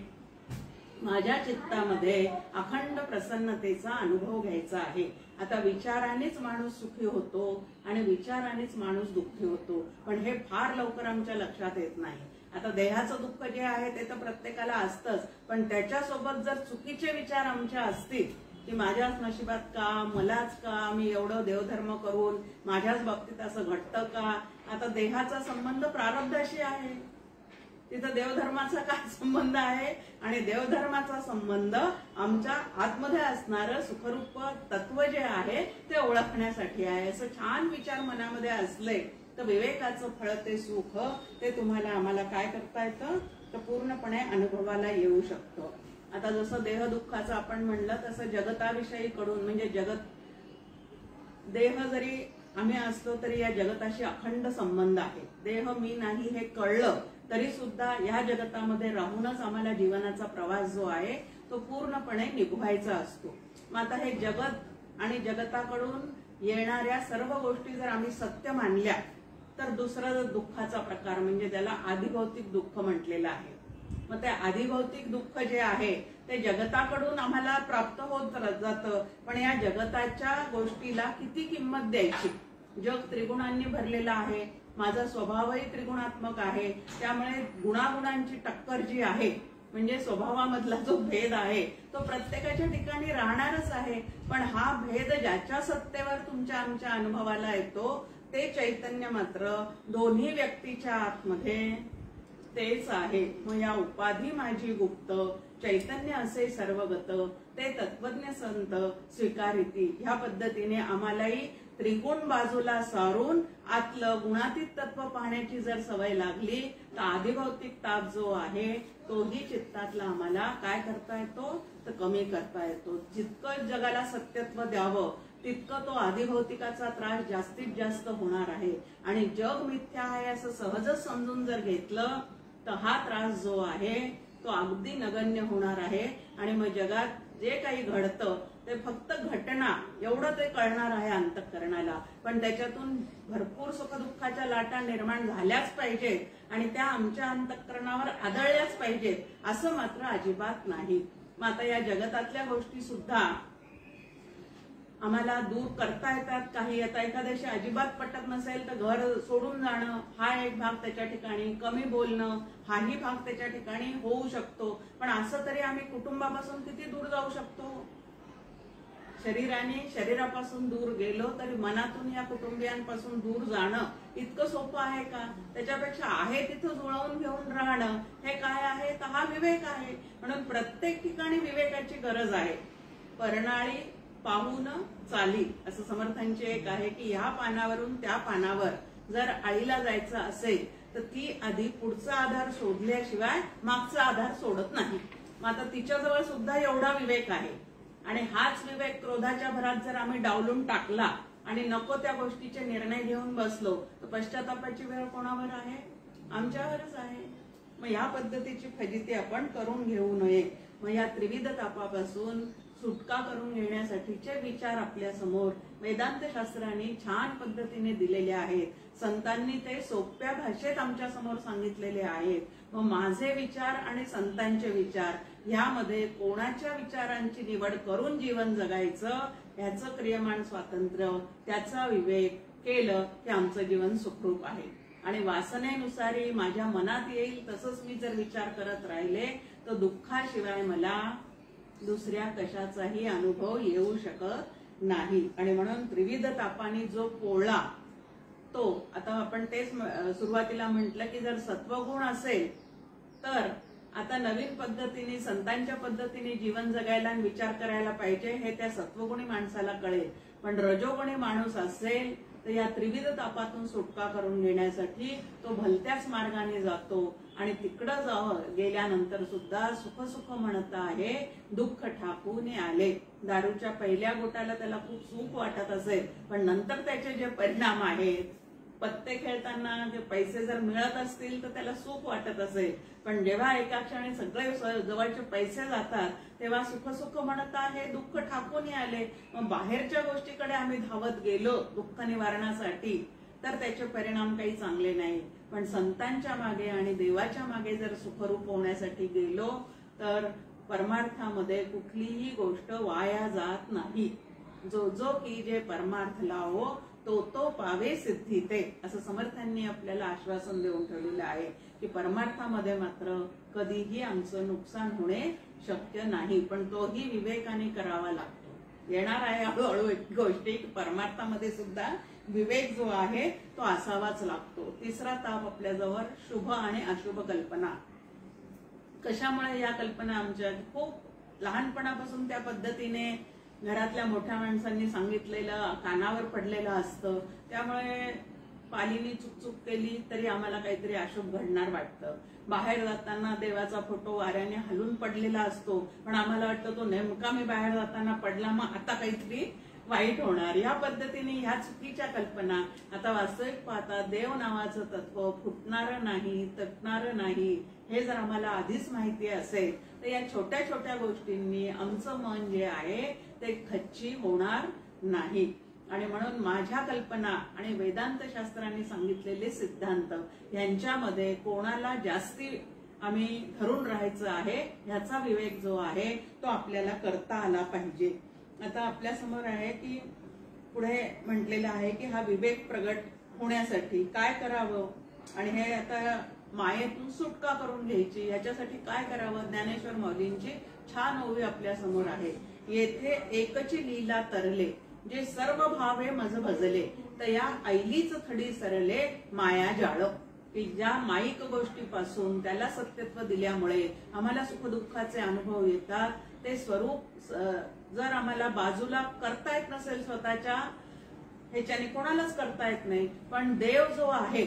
माझ्या चित्तामध्ये अखंड प्रसन्नतेचा अनुभव घ्यायचा आहे. आता विचारानेच माणूस सुखी होतो आणि विचारानेच माणूस दुःखी होतो. पण हे फार लवकर आमच्या लक्षात येत नाही. आता देहाचं दुःख जे आहे ते तर प्रत्येकाला असतंच, पण त्याच्यासोबत जर चुकीचे विचार आमच्या असतील की माझ्याच नशिबात का, मलाच का, मी एवढं देवधर्म करून माझ्याच बाबतीत असं घडतं का. आता देहाचा संबंध प्रारब्धाशी आहे, तिथं देवधर्माचा काय संबंध आहे? आणि देवधर्माचा संबंध आमच्या आतमध्ये असणारं सुखरूप तत्व जे आहे ते ओळखण्यासाठी आहे. असं छान विचार मनामध्ये असले तर विवेकाचं फळ ते सुख ते तुम्हाला आम्हाला काय करता येतं तर पूर्णपणे अनुभवाला येऊ शकतं. आता जसं देह दुःखाचं आपण म्हणलं तसं जगताविषयी कडून म्हणजे देह जरी आम्ही असलो तरी या जगताशी अखंड संबंध आहे. देह मी नाही हे कळलं तरी सुद्धा या जगतामध्ये राहूनच आम्हाला जीवनाचा प्रवास जो आहे तो पूर्णपणे निभवायचा असतो. मग आता हे जगत आणि जगताकडून येणाऱ्या सर्व गोष्टी जर आम्ही सत्य मानल्या तर दुसरं दुःखाचा प्रकार म्हणजे त्याला आधिभौतिक दुःख म्हटलेलं आहे. मग ते आधिभौतिक दुःख जे आहे ते जगताकडून आम्हाला प्राप्त होत जातं, पण या जगताच्या गोष्टीला किती किंमत द्यायची? जग त्रिगुणांनी भरलेलं आहे, माझा स्वभावही त्रिगुणात्मक आहे, त्यामुळे गुणागुणांची टक्कर जी आहे म्हणजे स्वभावामधला जो भेद आहे तो प्रत्येकाच्या ठिकाणी राहणारच आहे. पण हा भेद ज्याच्या सत्तेवर तुमच्या आमच्या अनुभवाला येतो ते चैतन्य मात्र दोन्ही व्यक्तीच्या आतमध्ये तेच आहे. मग या उपाधी माझी गुप्त चैतन्य असे सर्वगत ते तत्वज्ञ संत स्वीकारिती. ह्या पद्धतीने आम्हालाही त्रिगुण बाजूला सारून आतलं गुणातीत तत्व पाहण्याची जर सवय लागली तर आधिभौतिक ताप जो आहे तोही चित्तातला आम्हाला काय करता येतो तर कमी करता येतो. जितकं जगाला सत्यत्व द्यावं तितकं तो आधिभौतिकाचा त्रास जास्तीत जास्त होणार आहे. आणि जग मिथ्या आहे असं सहजच समजून जर घेतलं तर हा त्रास जो आहे तो अगदी नगण्य होणार आहे. आणि मग जगात जे काही घडतं ते फक्त घटना एवढं ते कळणार आहे अंतःकरणाला, पण त्याच्यातून भरपूर सुखदुःखाच्या लाटा निर्माण झाल्याच पाहिजेत आणि त्या आमच्या अंतःकरणावर आदळल्याच पाहिजेत असं मात्र अजिबात नाही. मग आता या जगतातल्या गोष्टी सुद्धा आम्हाला दूर करता येतात काही. आता एखाद्याशी अजिबात पटत नसेल तर घर सोडून जाणं हा एक भाग त्याच्या ठिकाणी, कमी बोलणं हाही भाग त्याच्या ठिकाणी होऊ शकतो. पण असं तरी आम्ही कुटुंबापासून किती दूर जाऊ शकतो? शरीरापासून दूर गेलो तरी मनातून या कुटुंबियांपासून दूर जाणं इतकं सोपं आहे का? त्याच्यापेक्षा आहे तिथं जुळवून घेऊन राहणं हे काय आहे तर हा विवेक आहे. म्हणून प्रत्येक ठिकाणी विवेकाची गरज आहे. परनाळी पाहून चाली असं समर्थांचे एक आहे की ह्या पानावरून त्या पानावर जर आळीला जायचं असेल तर ती आधी पुढचा आधार शोधल्याशिवाय मागचा आधार सोडत नाही. मग आता तिच्याजवळ सुद्धा एवढा विवेक आहे आणि हाच विवेक क्रोधाच्या भरात जर आम्ही डावलून टाकला आणि नको त्या गोष्टीचे निर्णय घेऊन बसलो तर पश्चातापाची वेळ कोणावर आहे? आमच्यावरच आहे. मग या पद्धतीची फजिती आपण करून घेऊ नये. मग या त्रिविध तापापासून सुटका करून घेण्यासाठीचे विचार आपल्या समोर वेदांत शास्त्रांनी छान पद्धतीने दिलेले आहेत. संतांनी ते सोप्या भाषेत आमच्या समोर सांगितलेले आहेत. मग माझे विचार आणि संतांचे विचार ह्यामध्ये कोणाच्या विचारांची निवड करून जीवन जगायचं ह्याचं क्रियमान स्वातंत्र्य त्याचा विवेक केलं की आमचं जीवन सुखरूप आहे. आणि वासनेनुसारी माझ्या मनात येईल तसंच मी जर विचार करत राहिले तर दुःखाशिवाय मला दुसऱ्या कशाचाही अनुभव येऊ शकत नाही. आणि म्हणून त्रिविध तापांनी जो पोळला तो, आता आपण तेच सुरुवातीला म्हटलं की जर सत्वगुण असेल तर आता नवीन पद्धतीने संतांच्या पद्धतीने जीवन जगायला आणि विचार करायला पाहिजे हे त्या सत्वगुणी माणसाला कळेल. पण रजोगुणी माणूस असेल तर या त्रिविध तापातून सुटका करून घेण्यासाठी तो भलत्याच मार्गाने जातो आणि तिकडं गेल्यानंतर सुद्धा सुख सुख म्हणत आहे दुःख ठाकून आले. दारूच्या पहिल्या गोटाला त्याला खूप सुख वाटत असेल, पण नंतर त्याचे जे परिणाम आहेत, पत्ते खेळताना जे पैसे जर मिळत असतील तर त्याला सुख वाटत असेल, पण जेव्हा एका क्षणी सगळे जवळचे पैसे जातात तेव्हा सुख सुख म्हणत आहे दुःख ठाकून आले. मग बाहेरच्या गोष्टीकडे आम्ही धावत गेलो दुःख निवारणासाठी तर त्याचे परिणाम काही चांगले नाही. पण संतांच्या मागे आणि देवाच्या मागे जर सुखरूप होण्यासाठी गेलो तर परमार्थामध्ये कुठलीही गोष्ट वाया जात नाही. जो जो की जे परमार्थ लावो तो तो पावे सिद्धी ते, असं समर्थांनी आपल्याला आश्वासन देऊन ठेवलेलं आहे की परमार्थामध्ये मात्र कधीही आमचं नुकसान होणे शक्य नाही. पण तोही विवेकाने करावा लागतो. येणार आहे हळूहळू गोष्टी, परमार्थामध्ये सुद्धा विवेक जो आहे तो असावाच लागतो. तिसरा ताप आपल्याजवळ शुभ आणि अशुभ कल्पना. कशामुळे या कल्पना आमच्या खूप लहानपणापासून त्या पद्धतीने घरातल्या मोठ्या माणसांनी सांगितलेलं कानावर पडलेलं असतं, त्यामुळे पालीने चुकचूक केली तरी आम्हाला काहीतरी अशुभ घडणार वाटतं. बाहेर जाताना देवाचा फोटो वाऱ्याने हलून पडलेला असतो, पण आम्हाला वाटतं तो नेमका मी बाहेर जाताना पडला, मग आता काहीतरी वाईट होणार. या पद्धतीने ह्या चुकीच्या कल्पना. आता वास्तविक पाहता देव नावाचं तत्व फुटणारं नाही, तटणारं नाही हे जर आम्हाला आधीच माहिती असेल तर या छोट्या छोट्या गोष्टींनी आमचं मन जे आहे ते खच्ची होणार नाही. आणि म्हणून माझ्या कल्पना आणि वेदांत शास्त्रांनी सांगितलेले सिद्धांत यांच्यामध्ये कोणाला जास्ती आम्ही धरून राहायचं आहे ह्याचा विवेक जो आहे तो आपल्याला करता आला पाहिजे. आता आपल्या समोर आहे की पुढे म्हटलेलं आहे की हा विवेक प्रगट होण्यासाठी काय करावं आणि हे आता मायेतून सुटका करून घ्यायची याच्यासाठी काय करावं. ज्ञानेश्वर माऊलींची छान ओवी आपल्या समोर आहे. येथे एकची लीला तरले जे सर्व भावे मज भजले तर या ऐलीच थडी सरले माया जाळ. की ज्या माईक गोष्टीपासून त्याला सत्यत्व दिल्यामुळे आम्हाला सुखदुःखाचे अनुभव येतात ते स्वरूप जर आम्हाला बाजूला करता येत नसेल स्वतःच्या ह्याच्याने, कोणालाच करता येत नाही, पण देव जो आहे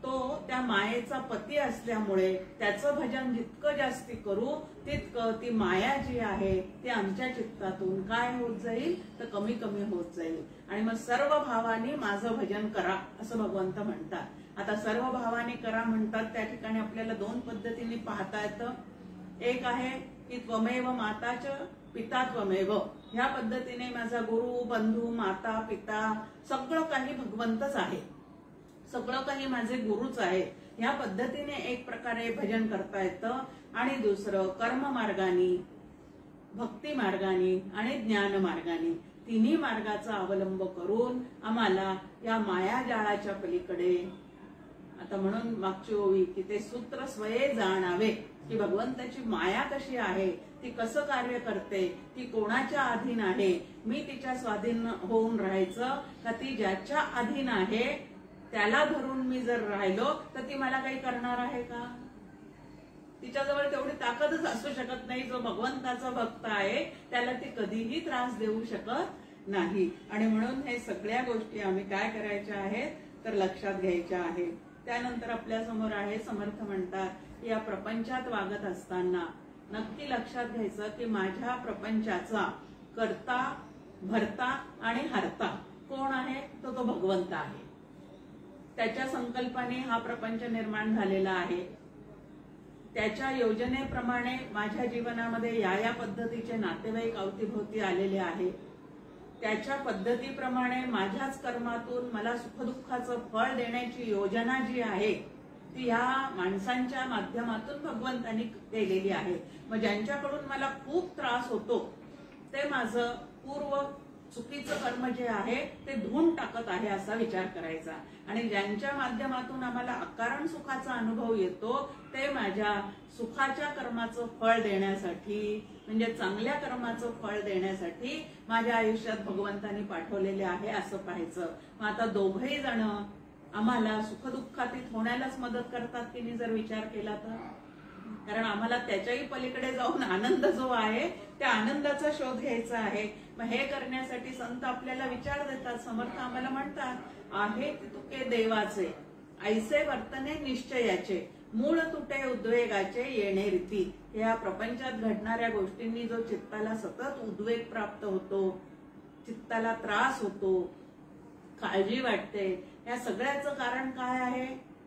तो त्या मायेचा पती असल्यामुळे त्याचं भजन जितकं जास्ती करू तितकं ती माया जी आहे ती आमच्या चित्तातून काय होत जाईल तर कमी कमी होत जाईल. आणि मग सर्व भावाने माझं भजन करा असं भगवंत म्हणतात. आता सर्व भावाने करा म्हणतात त्या ठिकाणी आपल्याला दोन पद्धतीने पाहता येतं. एक आहे की त्वमेव माताच पिता त्वमेव, ह्या पद्धतीने माझा गुरु बंधू माता पिता सगळं काही भगवंतच आहे, सगळं काही माझे गुरुच आहे, ह्या पद्धतीने एक प्रकारे भजन करता येतं. आणि दुसरं कर्म मार्गाने, भक्ती मार्गाने आणि ज्ञान मार्गाने, तिन्ही मार्गाचा अवलंब करून आम्हाला या मायाजाळाच्या पलीकडे, आता म्हणून मागची ओवी की ते सूत्र स्वये जाणावे की भगवंताची माया कशी आहे, ती कसं कार्य करते, ती कोणाच्या अधीन आहे, मी तिच्या स्वाधीन होऊन राहायचं का ती ज्याच्या अधीन आहे त्याला धरून मी जर राहिलो तर ती मला काही करणार आहे का. तिच्याजवळ तेवढी ताकदच असू शकत नाही. जो भगवंताचा भक्त आहे त्याला ती कधीही त्रास देऊ शकत नाही. आणि म्हणून हे सगळ्या गोष्टी आम्ही काय करायच्या आहेत तर लक्षात घ्यायच्या आहेत. त्यानंतर आपल्या समोर आहे समर्थ म्हणतात या प्रपंचात वागत असताना नक्की लक्षात घ्यायचं की माझ्या प्रपंचाचा कर्ता भरता आणि हरता कोण आहे तो तो भगवंत आहे. त्याच्या संकल्पाने हा प्रपंच निर्माण झालेला आहे. त्याच्या योजनेप्रमाणे माझ्या जीवनामध्ये या पद्धतीचे नातेवाईक अवतीभोवती आलेले आहे. त्याच्या पद्धतीप्रमाणे माझ्याच कर्मातून मला सुखदुःखाचं फळ देण्याची योजना जी आहे ती या माणसांच्या माध्यमातून भगवंतांनी केलेली आहे. मग ज्यांच्याकडून मला खूप त्रास होतो ते माझं पूर्व चुकीचं कर्म जे आहे ते धुवून टाकत आहे असा विचार करायचा. आणि ज्यांच्या माध्यमातून आम्हाला अकारण सुखाचा अनुभव येतो ते माझ्या सुखाच्या कर्माचं फळ देण्यासाठी, म्हणजे चांगल्या कर्माचं फळ देण्यासाठी माझ्या आयुष्यात भगवंतांनी पाठवलेले आहे असं पाहायचं. मग आता दोघंही जण आम्हाला सुखदुःखातीत होण्यालाच मदत करतात की नाही जर विचार केला तर. कारण आम्हाला त्याच्याही पलीकडे जाऊन आनंद जो आहे त्या आनंदाचा शोध घ्यायचा आहे. मग हे करण्यासाठी संत आपल्याला विचार देतात, समर्थ आम्हाला म्हणतात, आहे तुके देवाचे ऐसे वर्तने निश्चयाचे, मूळ तुटे उद्वेगाचे येणे रीती. या प्रपंचात घडणाऱ्या गोष्टींनी जो चित्ताला सतत उद्वेग प्राप्त होतो, चित्ताला त्रास होतो, काळजी वाटते, या सगळ्याचं कारण काय आहे?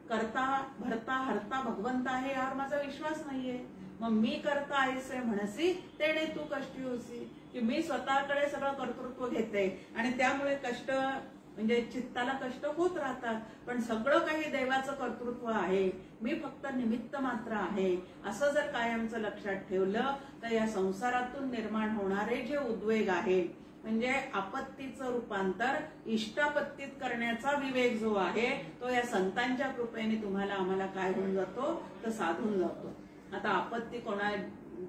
करता भरता हरता भगवंत आहे यावर माझा विश्वास नाहीये. मग मी करता ऐसे म्हणसी तेणे तू कष्टी होसी, की मी स्वतःकडे सगळं कर्तृत्व घेते आणि त्यामुळे कष्ट म्हणजे चित्ताला कष्ट होत राहतात. पण सगळं काही देवाचं कर्तृत्व आहे, मी फक्त निमित्त मात्र आहे, असं जर कायमचं लक्षात ठेवलं तर या संसारातून निर्माण होणारे जे उद्वेग आहे, म्हणजे आपत्तीचं रूपांतर इष्टापत्तीत करण्याचा विवेक जो आहे तो या संतांच्या कृपेने तुम्हाला आम्हाला काय होऊन जातो तर साधून जातो. आता आपत्ती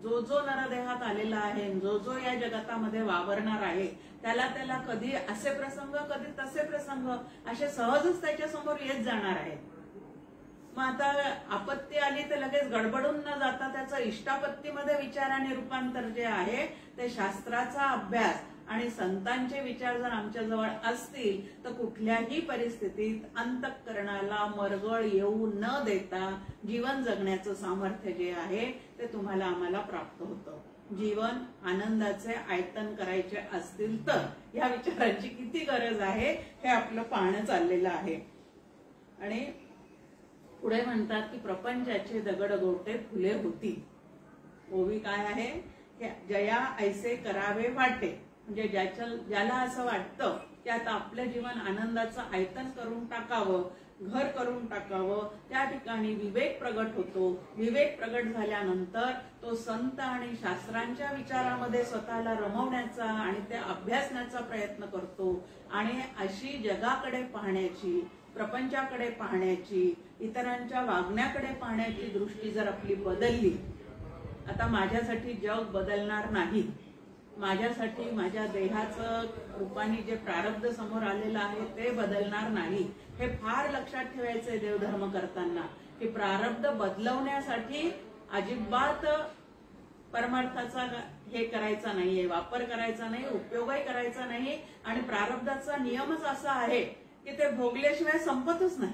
जो जो नरदेहात आलेला आहे, जो जो या जगतामध्ये वावरणार आहे, त्याला कधी असे प्रसंग कधी तसे प्रसंग असे सहजच त्याच्या समोर येत जाणार आहे. मग आता आपत्ती आली तर लगेच गडबडून न जाता त्याचं इष्टापत्तीमध्ये विचाराने रूपांतर जे आहे ते शास्त्राचा अभ्यास आणि संतांचे विचार जर आमच्या जवळ असतील तर कुठल्याही परिस्थितीत अंतःकरणाला मरगळ येऊ न देता जीवन जगण्याचं सामर्थ्य जे आहे ते तुम्हाला आम्हाला प्राप्त होतं. जीवन आनंदाचे आयतन करायचे असतील तर या विचारांची किती गरज आहे हे आपलं पाहणं चाललेलं आहे. आणि पुढे म्हणतात की प्रपंचाचे दगडगोटे फुले होती. ओवी काय आहे की जया ऐसे करावे वाटे, म्हणजे ज्याला असं वाटतं की आता आपलं जीवन आनंदाचं आयतन करून टाकावं, घर करून टाकावं, त्या ठिकाणी विवेक प्रगट होतो. विवेक प्रगट झाल्यानंतर तो संत आणि शास्त्रांच्या विचारामध्ये स्वतःला रमवण्याचा आणि ते अभ्यासण्याचा प्रयत्न करतो. आणि अशी जगाकडे पाहण्याची, प्रपंचाकडे पाहण्याची, इतरांच्या वागण्याकडे पाहण्याची दृष्टी जर आपली बदलली, आता माझ्यासाठी जग बदलणार नाही, माझ्यासाठी माझ्या देहाचं रूपाने जे प्रारब्ध समोर आलेलं आहे ते बदलणार नाही. हे फार लक्षात ठेवायचंय देवधर्म करताना, की प्रारब्ध बदलवण्यासाठी अजिबात परमार्थाचा हे करायचा नाहीये, वापर करायचा नाही, उपयोगही करायचा नाही. आणि प्रारब्धाचा नियमच असा आहे की ते भोगल्याशिवाय संपतच नाही.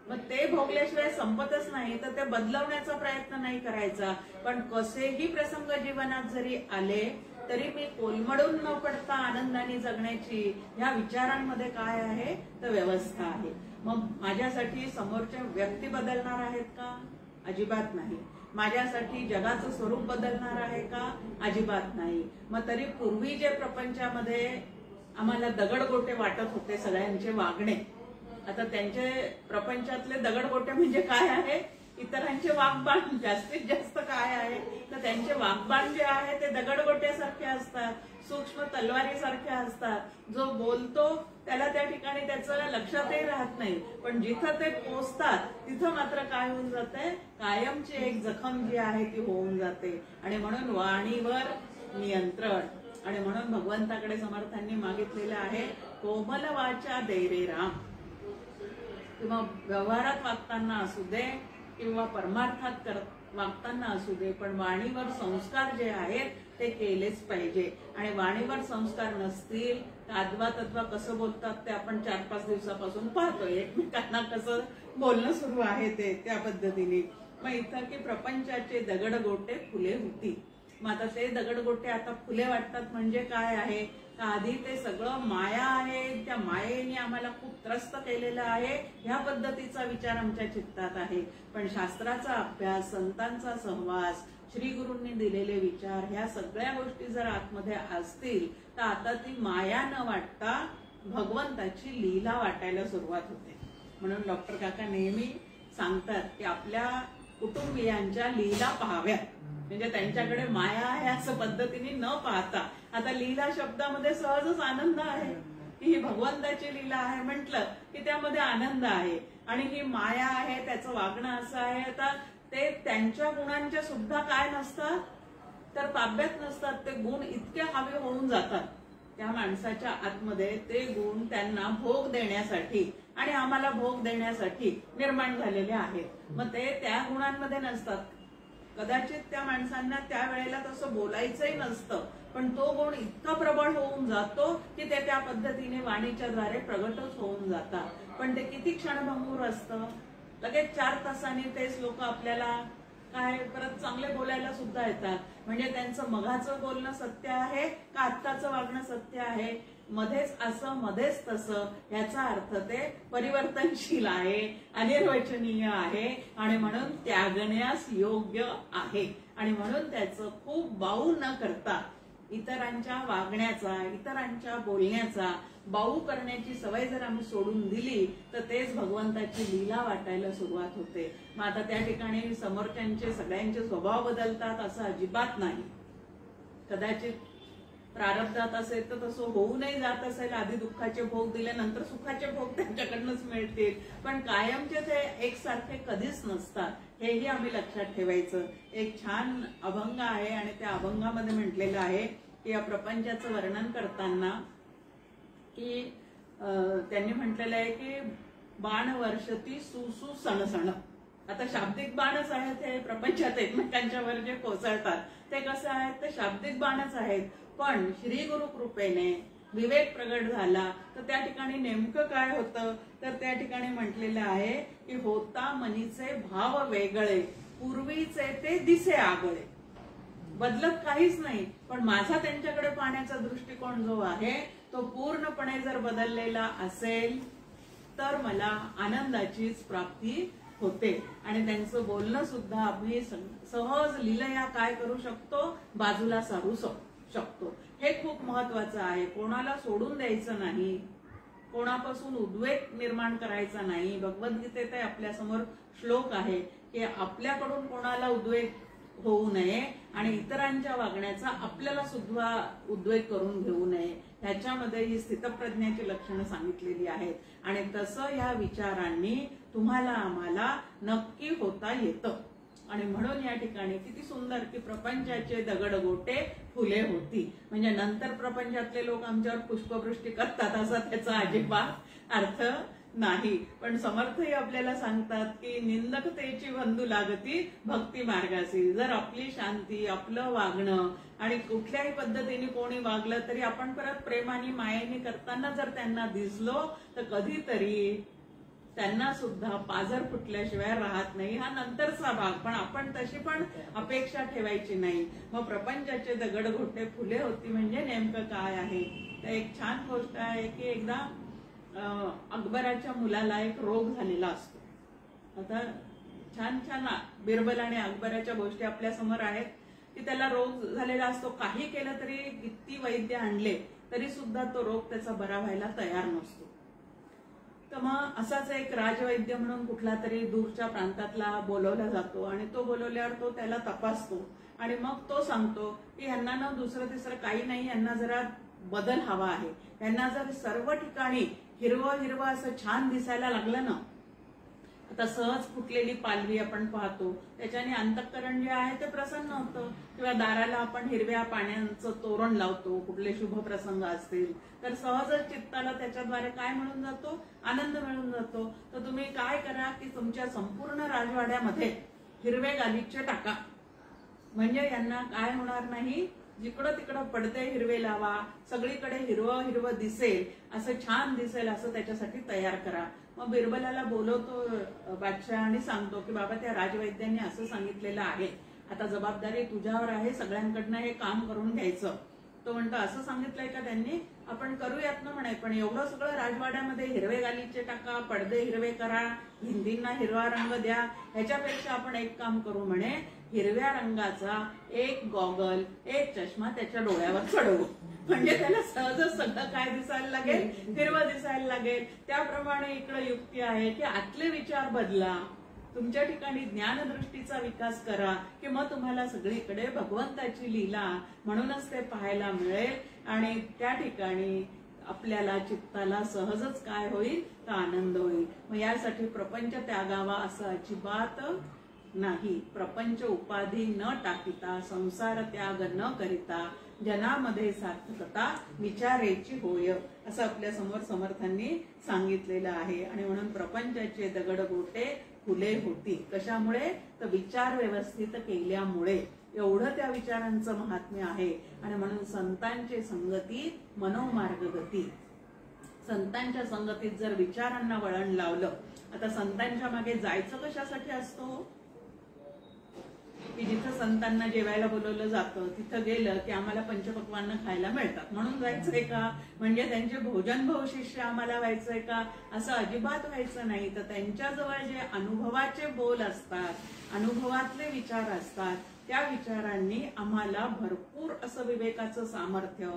मग ते भोगल्याशिवाय संपतच नाही तर ते बदलवण्याचा प्रयत्न नाही करायचा. पण कसेही प्रसंग जीवनात जरी आले तरी मी कोलमडून न पडता आनंदाने जगण्याची या विचारांमध्ये काय आहे तर व्यवस्था आहे. मग माझ्यासाठी समोरच्या व्यक्ती बदलणार आहेत का? अजिबात नाही. माझ्यासाठी जगाचं स्वरूप बदलणार आहे का? अजिबात नाही. मग तरी पूर्वी जे प्रपंचामध्ये आम्हाला दगडगोटे वाटत होते सगळ्यांचे वागणे, आता त्यांचे प्रपंचातले दगडगोटे म्हणजे काय आहे? इतरांचे वागबाण. जास्तीत जास्त काय आहे तर त्यांचे वागबाण जे आहे ते दगडगोट्यासारखे असतात, सूक्ष्म तलवारीसारखे असतात. जो बोलतो त्याला त्या ठिकाणी त्याचं लक्षातही राहत नाही, पण जिथं ते पोचतात तिथं मात्र काय होऊन जाते, कायमची एक जखम जी आहे ती होऊन जाते. आणि म्हणून वाणीवर नियंत्रण. आणि म्हणून भगवंताकडे समर्थांनी मागितलेलं आहे, कोमल वाचा दे रे राम. किंवा व्यवहारात वागताना असू दे किंवा परमार्थात वागताना असू दे, पण वाणीवर संस्कार जे आहेत ते केलेच पाहिजे. आणि वाणीवर संस्कार नसतील तर अद्वा तद्वा कसं बोलतात ते आपण 4-5 दिवसापासून पाहतोय. एकमेकांना कसं बोलणं सुरू आहे ते त्या पद्धतीने. मग इथं की प्रपंचाचे दगडगोटे फुले होती. मग आता ते दगडगोटे आता फुले वाटतात म्हणजे काय आहे? आधी ते सगळं माया आहे, त्या मायेने आम्हाला खूप त्रस्त केलेलं आहे, ह्या पद्धतीचा विचार आमच्या चित्तात आहे. पण शास्त्राचा अभ्यास, संतांचा सहवास, श्री गुरूंनी दिलेले विचार, ह्या सगळ्या गोष्टी जर आतमध्ये असतील तर आता ती माया न वाटता भगवंताची लीला वाटायला सुरुवात होते. म्हणून डॉक्टर काका नेहमी सांगतात की आपल्या कुटुंबियांच्या लीला पाहाव्यात, म्हणजे त्यांच्याकडे माया आहे असं पद्धतीने न पाहता आता लीला शब्दामध्ये सहजच आनंद आहे की ही भगवंताची लीला आहे म्हटलं की त्यामध्ये आनंद आहे. आणि ही माया आहे, त्याचं वागणं असं आहे. आता ते त्यांच्या गुणांच्या सुद्धा काय नसतात तर ताब्यात नसतात. ते गुण इतके हवे होऊन जातात त्या माणसाच्या आतमध्ये, ते गुण त्यांना भोग देण्यासाठी आणि आम्हाला भोग देण्यासाठी निर्माण झालेले आहेत. मग ते त्या गुणांमध्ये नसतात. कदाचित त्या माणसांना त्यावेळेला तसं बोलायचंही नसतं, पण तो गुण इतका प्रबळ होऊन जातो की ते त्या पद्धतीने वाणीच्या द्वारे प्रगटच होऊन जातात. पण ते किती क्षणभंगूर असतं. लगेच 4 तासांनी तेच लोक आपल्याला काय परत चांगले बोलायला सुद्धा येतात. म्हणजे त्यांचं मघाचं बोलणं सत्य आहे का आत्ताचं वागणं सत्य आहे, मध्येच असं मध्येच तसं, याचा अर्थ ते परिवर्तनशील आहे, अनिर्वचनीय आहे आणि म्हणून त्यागण्यास योग्य आहे. आणि म्हणून त्याचं खूप बाऊ न करता इतरांच्या वागण्याचा, इतरांच्या बोलण्याचा बाऊ करण्याची सवय जर आम्ही सोडून दिली तर तेच भगवंताची लीला वाटायला सुरुवात होते. मग आता त्या ठिकाणी समोरच्यांचे सगळ्यांचे स्वभाव बदलतात असं अजिबात नाही. कदाचित प्रारब्धात असेल तर तसं होऊनही जात असेल, आधी दुःखाचे भोग दिल्यानंतर सुखाचे भोग त्यांच्याकडनंच मिळतील, पण कायमचे ते एकसारखे कधीच नसतात. हेही आम्ही लक्षात ठेवायचं. एक छान अभंग आहे आणि त्या अभंगामध्ये म्हटलेलं आहे की या प्रपंचाचं वर्णन करताना की त्यांनी म्हटलेलं आहे की बाण वर्षती सुसु सणसण. आता शाब्दिक बाणच आहेत हे प्रपंचात एकमेकांच्यावर जे कोसळतात ते कसं आहेत, ते शाब्दिक बाणच आहेत. पण श्री गुरु कृपेने विवेक प्रगट झाला तर त्या ठिकाणी नेमकं काय होतं तर त्या ठिकाणी म्हटलेलं आहे की होता मनीचे भाव वेगळे, पूर्वीचे ते दिसे आगळे. बदलत काहीच नाही, पण माझा त्यांच्याकडे पाहण्याचा दृष्टिकोन जो आहे तो पूर्णपणे जर बदललेला असेल तर मला आनंदाचीच प्राप्ती होते. आणि त्यांचं बोलणं सुद्धा आम्ही सहज लीलया काय करू शकतो, बाजूला सारू शकतो. हे खूप महत्वाचं आहे. कोणाला सोडून द्यायचं नाही, कोणापासून उद्वेग निर्माण करायचा नाही. भगवद्गीतेत आपल्या समोर श्लोक आहे की आपल्याकडून कोणाला उद्वेग होऊ नये आणि इतरांच्या वागण्याचा आपल्याला सुद्धा उद्वेग करून घेऊ नये. ह्याच्यामध्ये ही स्थितप्रज्ञाची लक्षणं सांगितलेली आहेत. आणि तसं या विचारांनी तुम्हाला आम्हाला नक्की होता येतं. आणि म्हणून या ठिकाणी किती सुंदर की प्रपंचाचे दगडगोटे फुले होती. म्हणजे नंतर प्रपंचातले लोक आमच्यावर पुष्पवृष्टी करतात असा त्याचा अजिबात अर्थ नाही. पण समर्थही आपल्याला सांगतात की निंदकतेची बंधू लागती भक्ती मार्गासी. जर आपली शांती, आपलं वागणं आणि कुठल्याही पद्धतीने कोणी वागलं तरी आपण परत प्रेमाने मायेने करताना जर त्यांना दिसलो तर कधीतरी त्यांना सुद्धा पाजर फुटल्याशिवाय राहत नाही. हा नंतरचा भाग, पण आपण तशी पण अपेक्षा ठेवायची नाही. मग प्रपंचाचे दगडगोटे फुले होती म्हणजे नेमकं काय आहे तर एक छान गोष्ट आहे की एकदा अकबराच्या मुलाला एक रोग झालेला असतो. आता छान छान बिरबल आणि अकबराच्या गोष्टी आपल्या समोर आहेत की त्याला रोग झालेला असतो. काही केलं तरी, किती वैद्य आणले तरी सुद्धा तो रोग त्याचा बरा व्हायला तयार नसतो. तर मग असाच एक राजवैद्य म्हणून कुठला तरी दूरच्या प्रांतातला बोलवला जातो आणि तो बोलवल्यावर तो त्याला तपासतो आणि मग तो सांगतो की यांना ना दुसरं तिसरं काही नाही, यांना जरा बदल हवा आहे. यांना जर सर्व ठिकाणी हिरवं हिरवं असं छान दिसायला लागलं ना, आता सहज फुटलेली पालवी आपण पाहतो त्याच्याने अंतःकरण जे आहे ते प्रसन्न होतं. किंवा दाराला आपण हिरव्या पाण्याचं तोरण लावतो, कुठले शुभ प्रसंग असतील तर सहजच चित्ताला त्याच्याद्वारे काय मिळून जातो, आनंद मिळून जातो. तर तुम्ही काय करा की तुमच्या संपूर्ण राजवाड्यामध्ये हिरवे गालिचे टाका, म्हणजे यांना काय होणार नाही, जिकडं तिकडं पडदे हिरवे लावा, सगळीकडे हिरवं हिरवं दिसेल, असं छान दिसेल असं त्याच्यासाठी तयार करा. मग बिरबलाला बोलवतो बादशाह आणि सांगतो की बाबा त्या राजवैद्यांनी असं सांगितलेलं आहे, आता जबाबदारी तुझ्यावर आहे, सगळ्यांकडनं हे काम करून घ्यायचं. तो म्हणतो असं सांगितलंय का त्यांनी, आपण करूयात ना म्हणे, पण एवढं सगळं राजवाड्यामध्ये हिरवे गालिचे टाका, पडदे हिरवे करा, भिंतींना हिरवा रंग द्या, ह्याच्यापेक्षा आपण एक काम करू म्हणे, हिरव्या रंगाचा एक गॉगल, एक चष्मा त्याच्या डोळ्यावर चढवू, म्हणजे त्याला सहजच सगळं काय दिसायला लागेल, हिरवं दिसायला लागेल. त्याप्रमाणे इकडे युक्ती आहे की आतले विचार बदला, तुमच्या ठिकाणी ज्ञानदृष्टीचा विकास करा की मग तुम्हाला सगळीकडे भगवंताची लीला म्हणूनच ते पाहायला मिळेल आणि त्या ठिकाणी आपल्याला चित्ताला सहजच काय होईल तर आनंद होईल. मग यासाठी प्रपंच त्यागावा असं अजिबात नाही. प्रपंच उपाधी न टाकिता संसार त्याग न करिता जनामध्ये सार्थकता विचारेची होय असं आपल्या समोर समर्थांनी सांगितलेलं आहे. आणि म्हणून प्रपंचाचे दगड गोटे खुले होती. कशामुळे तर विचार व्यवस्थित केल्यामुळे. एवढं त्या विचारांचं महात्म्य आहे. आणि म्हणून संतांचे संगती मनोमार्ग गती. संतांच्या संगतीत जर विचारांना वळण लावलं. आता संतांच्या मागे जायचं कशासाठी असतो की जिथं संतांना जेवायला बोलवलं जातं तिथं गेलं की आम्हाला पंचपक्वान्न खायला मिळतात म्हणून जायचंय का, म्हणजे त्यांचे भोजन भाऊ शिष्य आम्हाला व्हायचंय का, असं अजिबात व्हायचं नाही. तर त्यांच्याजवळ जे अनुभवाचे बोल असतात, अनुभवातले विचार असतात, त्या विचारांनी आम्हाला भरपूर असं विवेकाचं सामर्थ्य,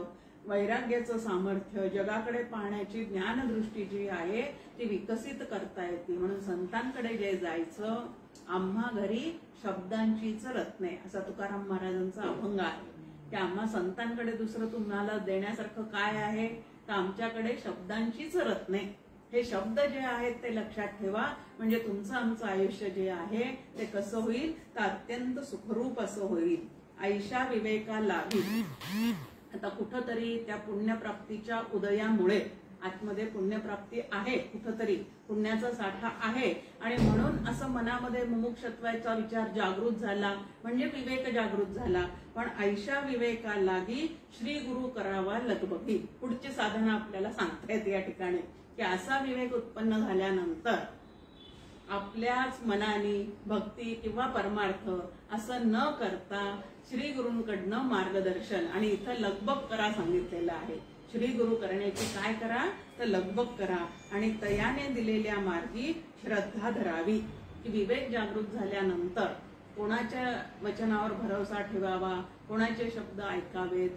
वैराग्याचं सामर्थ्य, जगाकडे पाहण्याची ज्ञानदृष्टी जी आहे ती विकसित करता येते. म्हणून संतांकडे जे जायचं, आम्हा घरी शब्दांचीच रत्ने असा तुकाराम महाराजांचा अभंग आहे की आम्हा संतांकडे दुसरं तुम्हाला देण्यासारखं काय आहे तर आमच्याकडे शब्दांचीच रत्ने. हे शब्द जे आहेत ते लक्षात ठेवा, म्हणजे तुमचं आमचं आयुष्य जे आहे ते कसं होईल तर अत्यंत सुखरूप असं होईल. ऐशा विवेका लाभी. आता कुठंतरी त्या पुण्यप्राप्तीच्या उदयामुळे आतमध्ये पुण्यप्राप्ती आहे, कुठंतरी पुण्याचा साठा आहे आणि म्हणून असं मनामध्ये मुमुक्षत्वाचा विचार जागृत झाला म्हणजे विवेक जागृत झाला. पण ऐशा विवेका लागी श्री गुरु करावा लगबगी. पुढची साधना आपल्याला सांगता येते या ठिकाणी की असा विवेक उत्पन्न झाल्यानंतर आपल्याच मनाने भक्ती किंवा परमार्थ असं न करता श्री गुरूंकडनं मार्गदर्शन. आणि इथं लगबग करा सांगितलेलं आहे. श्री गुरु करण्याची काय करा तर लगबग करा आणि तयाने दिलेल्या मार्गी श्रद्धा धरावी. की विवेक जागृत झाल्यानंतर कोणाच्या वचनावर भरोसा ठेवावा, कोणाचे शब्द ऐकावेत,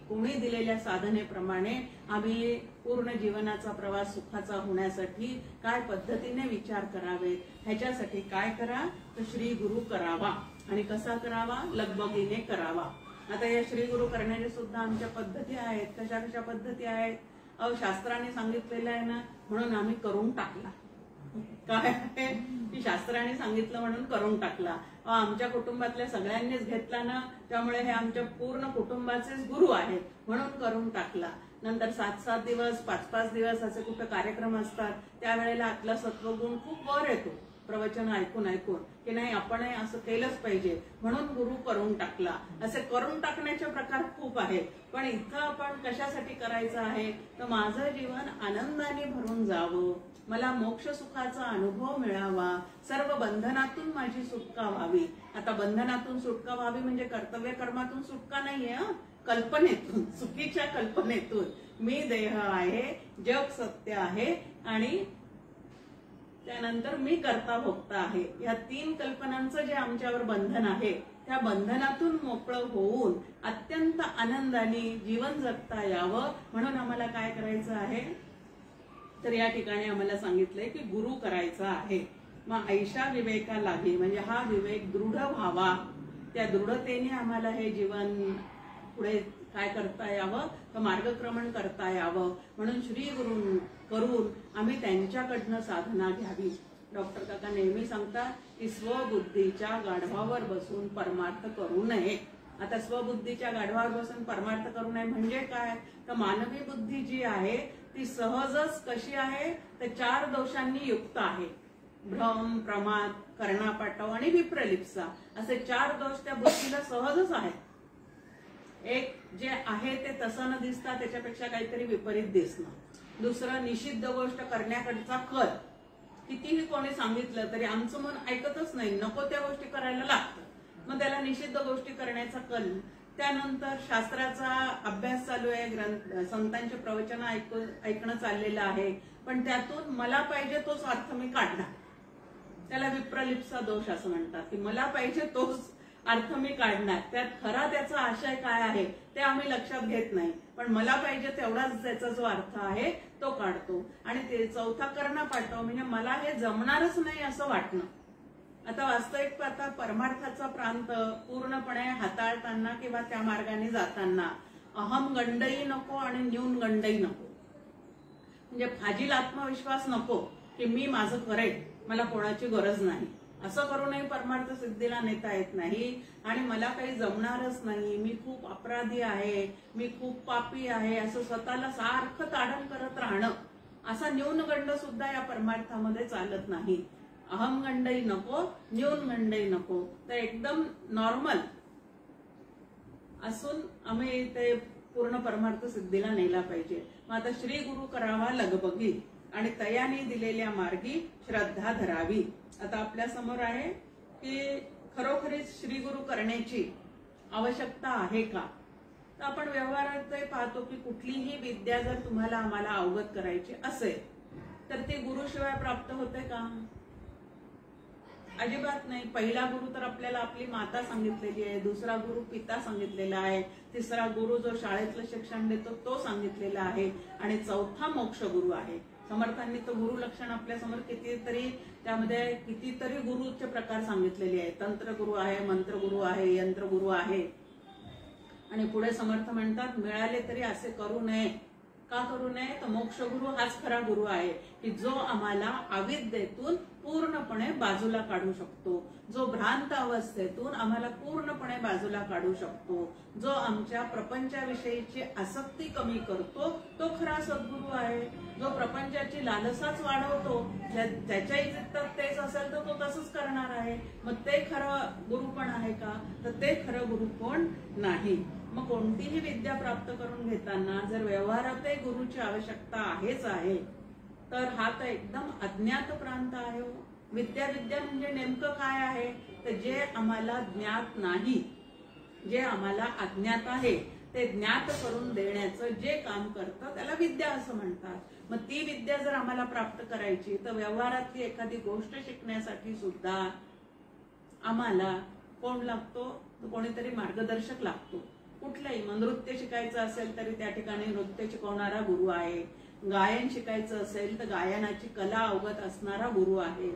कोणी दिलेल्या साधनेप्रमाणे आम्ही पूर्ण जीवनाचा प्रवास सुखाचा होण्यासाठी काय पद्धतीने विचार करावेत, ह्याच्यासाठी काय करा तर श्री गुरु करावा. आणि कसा करावा, लगबगीने करावा. आता या श्री गुरु करण्याच्या सुद्धा आमच्या पद्धती आहेत. कशा कशा पद्धती आहेत, शास्त्राने सांगितलेलं आहे ना म्हणून आम्ही करून टाकला. काय आहे की शास्त्राने सांगितलं म्हणून करून टाकला. आमच्या कुटुंबातल्या सगळ्यांनीच घेतला ना त्यामुळे हे आमच्या पूर्ण कुटुंबाचेच गुरु आहेत म्हणून करून टाकला. नंतर 7-7 दिवस 5-5 दिवस असे कुठं कार्यक्रम असतात त्यावेळेला आतला सत्वगुण खूप वर येतो प्रवचन ऐकून ऐकून की नाही आपण असं केलंच पाहिजे म्हणून गुरु करून टाकला. असे करून टाकण्याचे प्रकार खूप आहेत. पण इथं आपण कशासाठी करायचं आहे तर माझं जीवन आनंदाने भरून जावं, मला मोक्ष सुखाचा अनुभव मिळावा, सर्व बंधनातून माझी सुटका व्हावी. आता बंधनातून सुटका व्हावी म्हणजे कर्तव्य कर्मातून सुटका नाहीये, कल्पनेतून, चुकीच्या कल्पनेतून. मी देह आहे, जग सत्य आहे आणि त्यानंतर मी कर्ता भोक्ता आहे. या 3 कल्पनांचं जे आमच्यावर बंधन आहे त्या बंधनातून मोकळं होऊन अत्यंत आनंदाने जीवन जगता यावं म्हणून आम्हाला काय करायचं आहे तर या ठिकाणी आम्हाला सांगितलंय की गुरु करायचा आहे. मग ऐशा विवेका लागी म्हणजे हा विवेक दृढ व्हावा. त्या दृढतेने आम्हाला हे जीवन पुढे काय करता यावं तर मार्गक्रमण करता यावं म्हणून श्री गुरु करून आम्ही त्यांच्याकडनं साधना घ्यावी. डॉक्टर काका नेहमी सांगतात की स्वबुद्धीच्या गाढवावर बसून परमार्थ करू नये. आता स्वबुद्धीच्या गाढवावर बसून परमार्थ करू नये म्हणजे काय तर मानवी बुद्धी जी आहे ती सहजच कशी आहे तर 4 दोषांनी युक्त आहे. भ्रम, प्रमाद, कर्णापाटव आणि विप्रलिप्सा असे 4 दोष त्या बुद्धीला सहजच आहेत. एक जे आहे ते तसं न दिसता त्याच्यापेक्षा काहीतरी विपरीत दिसणं. दुसरं निषिद्ध गोष्ट करण्याकडचा कल. कितीही कोणी सांगितलं तरी आमचं मन ऐकतच नाही, नको त्या गोष्टी करायला लागतं. मग त्याला निषिद्ध गोष्टी करण्याचा कल. त्यानंतर शास्त्राचा अभ्यास चालू आहे, संतांचे प्रवचन ऐकणं चाललेलं आहे पण त्यातून मला पाहिजे तोच अर्थ मी काढणार. त्याला विप्रलिप्सा दोष असं म्हणतात की मला पाहिजे तोच अर्थ मी काढणार, त्यात खरा त्याचा आशय काय आहे ते आम्ही लक्षात घेत नाही, पण मला पाहिजे तेवढाच त्याचा जो अर्थ आहे तो काढतो. आणि ते चौथा करणं पाठव म्हणजे मला हे जमणारच नाही असं वाटणं. आता वास्तविक पाहता परमार्थाचा प्रांत पूर्णपणे हाताळताना किंवा त्या मार्गाने जाताना अहम गंडही नको आणि न्यून गंडही नको. म्हणजे फाजील आत्मविश्वास नको की मी माझं करेन, मला कोणाची गरज नाही, असं करूनही परमार्थ सिद्धीला नेता येत नाही. आणि मला काही जमणारच नाही, मी खूप अपराधी आहे, मी खूप पापी आहे, असं स्वतःला सारखं ताडण करत राहणं, असा न्यूनगंड सुद्धा या परमार्थामध्ये चालत नाही. अहमगंडही नको, न्यूनगंडही नको, तर एकदम नॉर्मल असून आम्ही ते पूर्ण परमार्थ सिद्धीला नेला पाहिजे. मग आता श्री गुरु करावा लगबगी आणि तयाने दिलेल्या मार्गी श्रद्धा धरावी. आता आपल्या समोर आहे की खरोखरीच श्री गुरु करण्याची आवश्यकता आहे का. तर आपण व्यवहारात पाहतो की कुठलीही विद्या जर तुम्हाला आम्हाला अवगत करायची असेल तर ती गुरुशिवाय प्राप्त होते का. अजिबात नाही. पहिला गुरु तर आपल्याला आपली माता सांगितलेली आहे, दुसरा गुरु पिता सांगितलेला आहे, तिसरा गुरु जो शाळेतलं शिक्षण देतो तो सांगितलेला आहे, आणि चौथा मोक्ष गुरु आहे. समर्थांनी तर गुरु लक्षण आपल्या समोर कितीतरी, त्यामध्ये कितीतरी गुरुचे प्रकार सांगितलेले आहेत. तंत्र गुरु आहे, मंत्र गुरु आहे, यंत्र गुरु आहे. आणि पुढे समर्थ म्हणतात मिळाले तरी असे करू नये. का करू नये, तर मोक्ष गुरु हाच खरा गुरु आहे की जो आम्हाला अविद्येतून पूर्णपणे बाजूला काढू शकतो, जो भ्रांत अवस्थेतून आम्हाला पूर्णपणे बाजूला काढू शकतो, जो आमच्या प्रपंचाविषयीची आसक्ती कमी करतो, तो खरा सद्गुरु आहे. जो प्रपंचाची लालसाच वाढवतो, त्याच्याही चित्तात तेच असेल तर तो तसंच करणार आहे. मग ते खरं गुरु पण आहे का, तर ते खरं गुरु पण नाही. मग कोणतीही विद्या प्राप्त करून घेताना जर व्यवहारातही गुरुची आवश्यकता आहेच आहे, तर हा तर एकदम अज्ञात प्रांत आहे. विद्या म्हणजे नेमकं काय आहे, तर जे आम्हाला ज्ञात नाही, जे आम्हाला अज्ञात आहे ते ज्ञात करून देण्याचं जे काम करतं त्याला विद्या असं म्हणतात. मग ती विद्या जर आम्हाला प्राप्त करायची तर व्यवहारातली एखादी गोष्ट शिकण्यासाठी सुद्धा आम्हाला कोण लागतो, तर कोणीतरी मार्गदर्शक लागतो. कुठलंही मग नृत्य शिकायचं असेल तरी त्या ठिकाणी नृत्य शिकवणारा गुरु आहे, गायन शिकायचं असेल तर गायनाची कला अवगत असणारा गुरु आहे.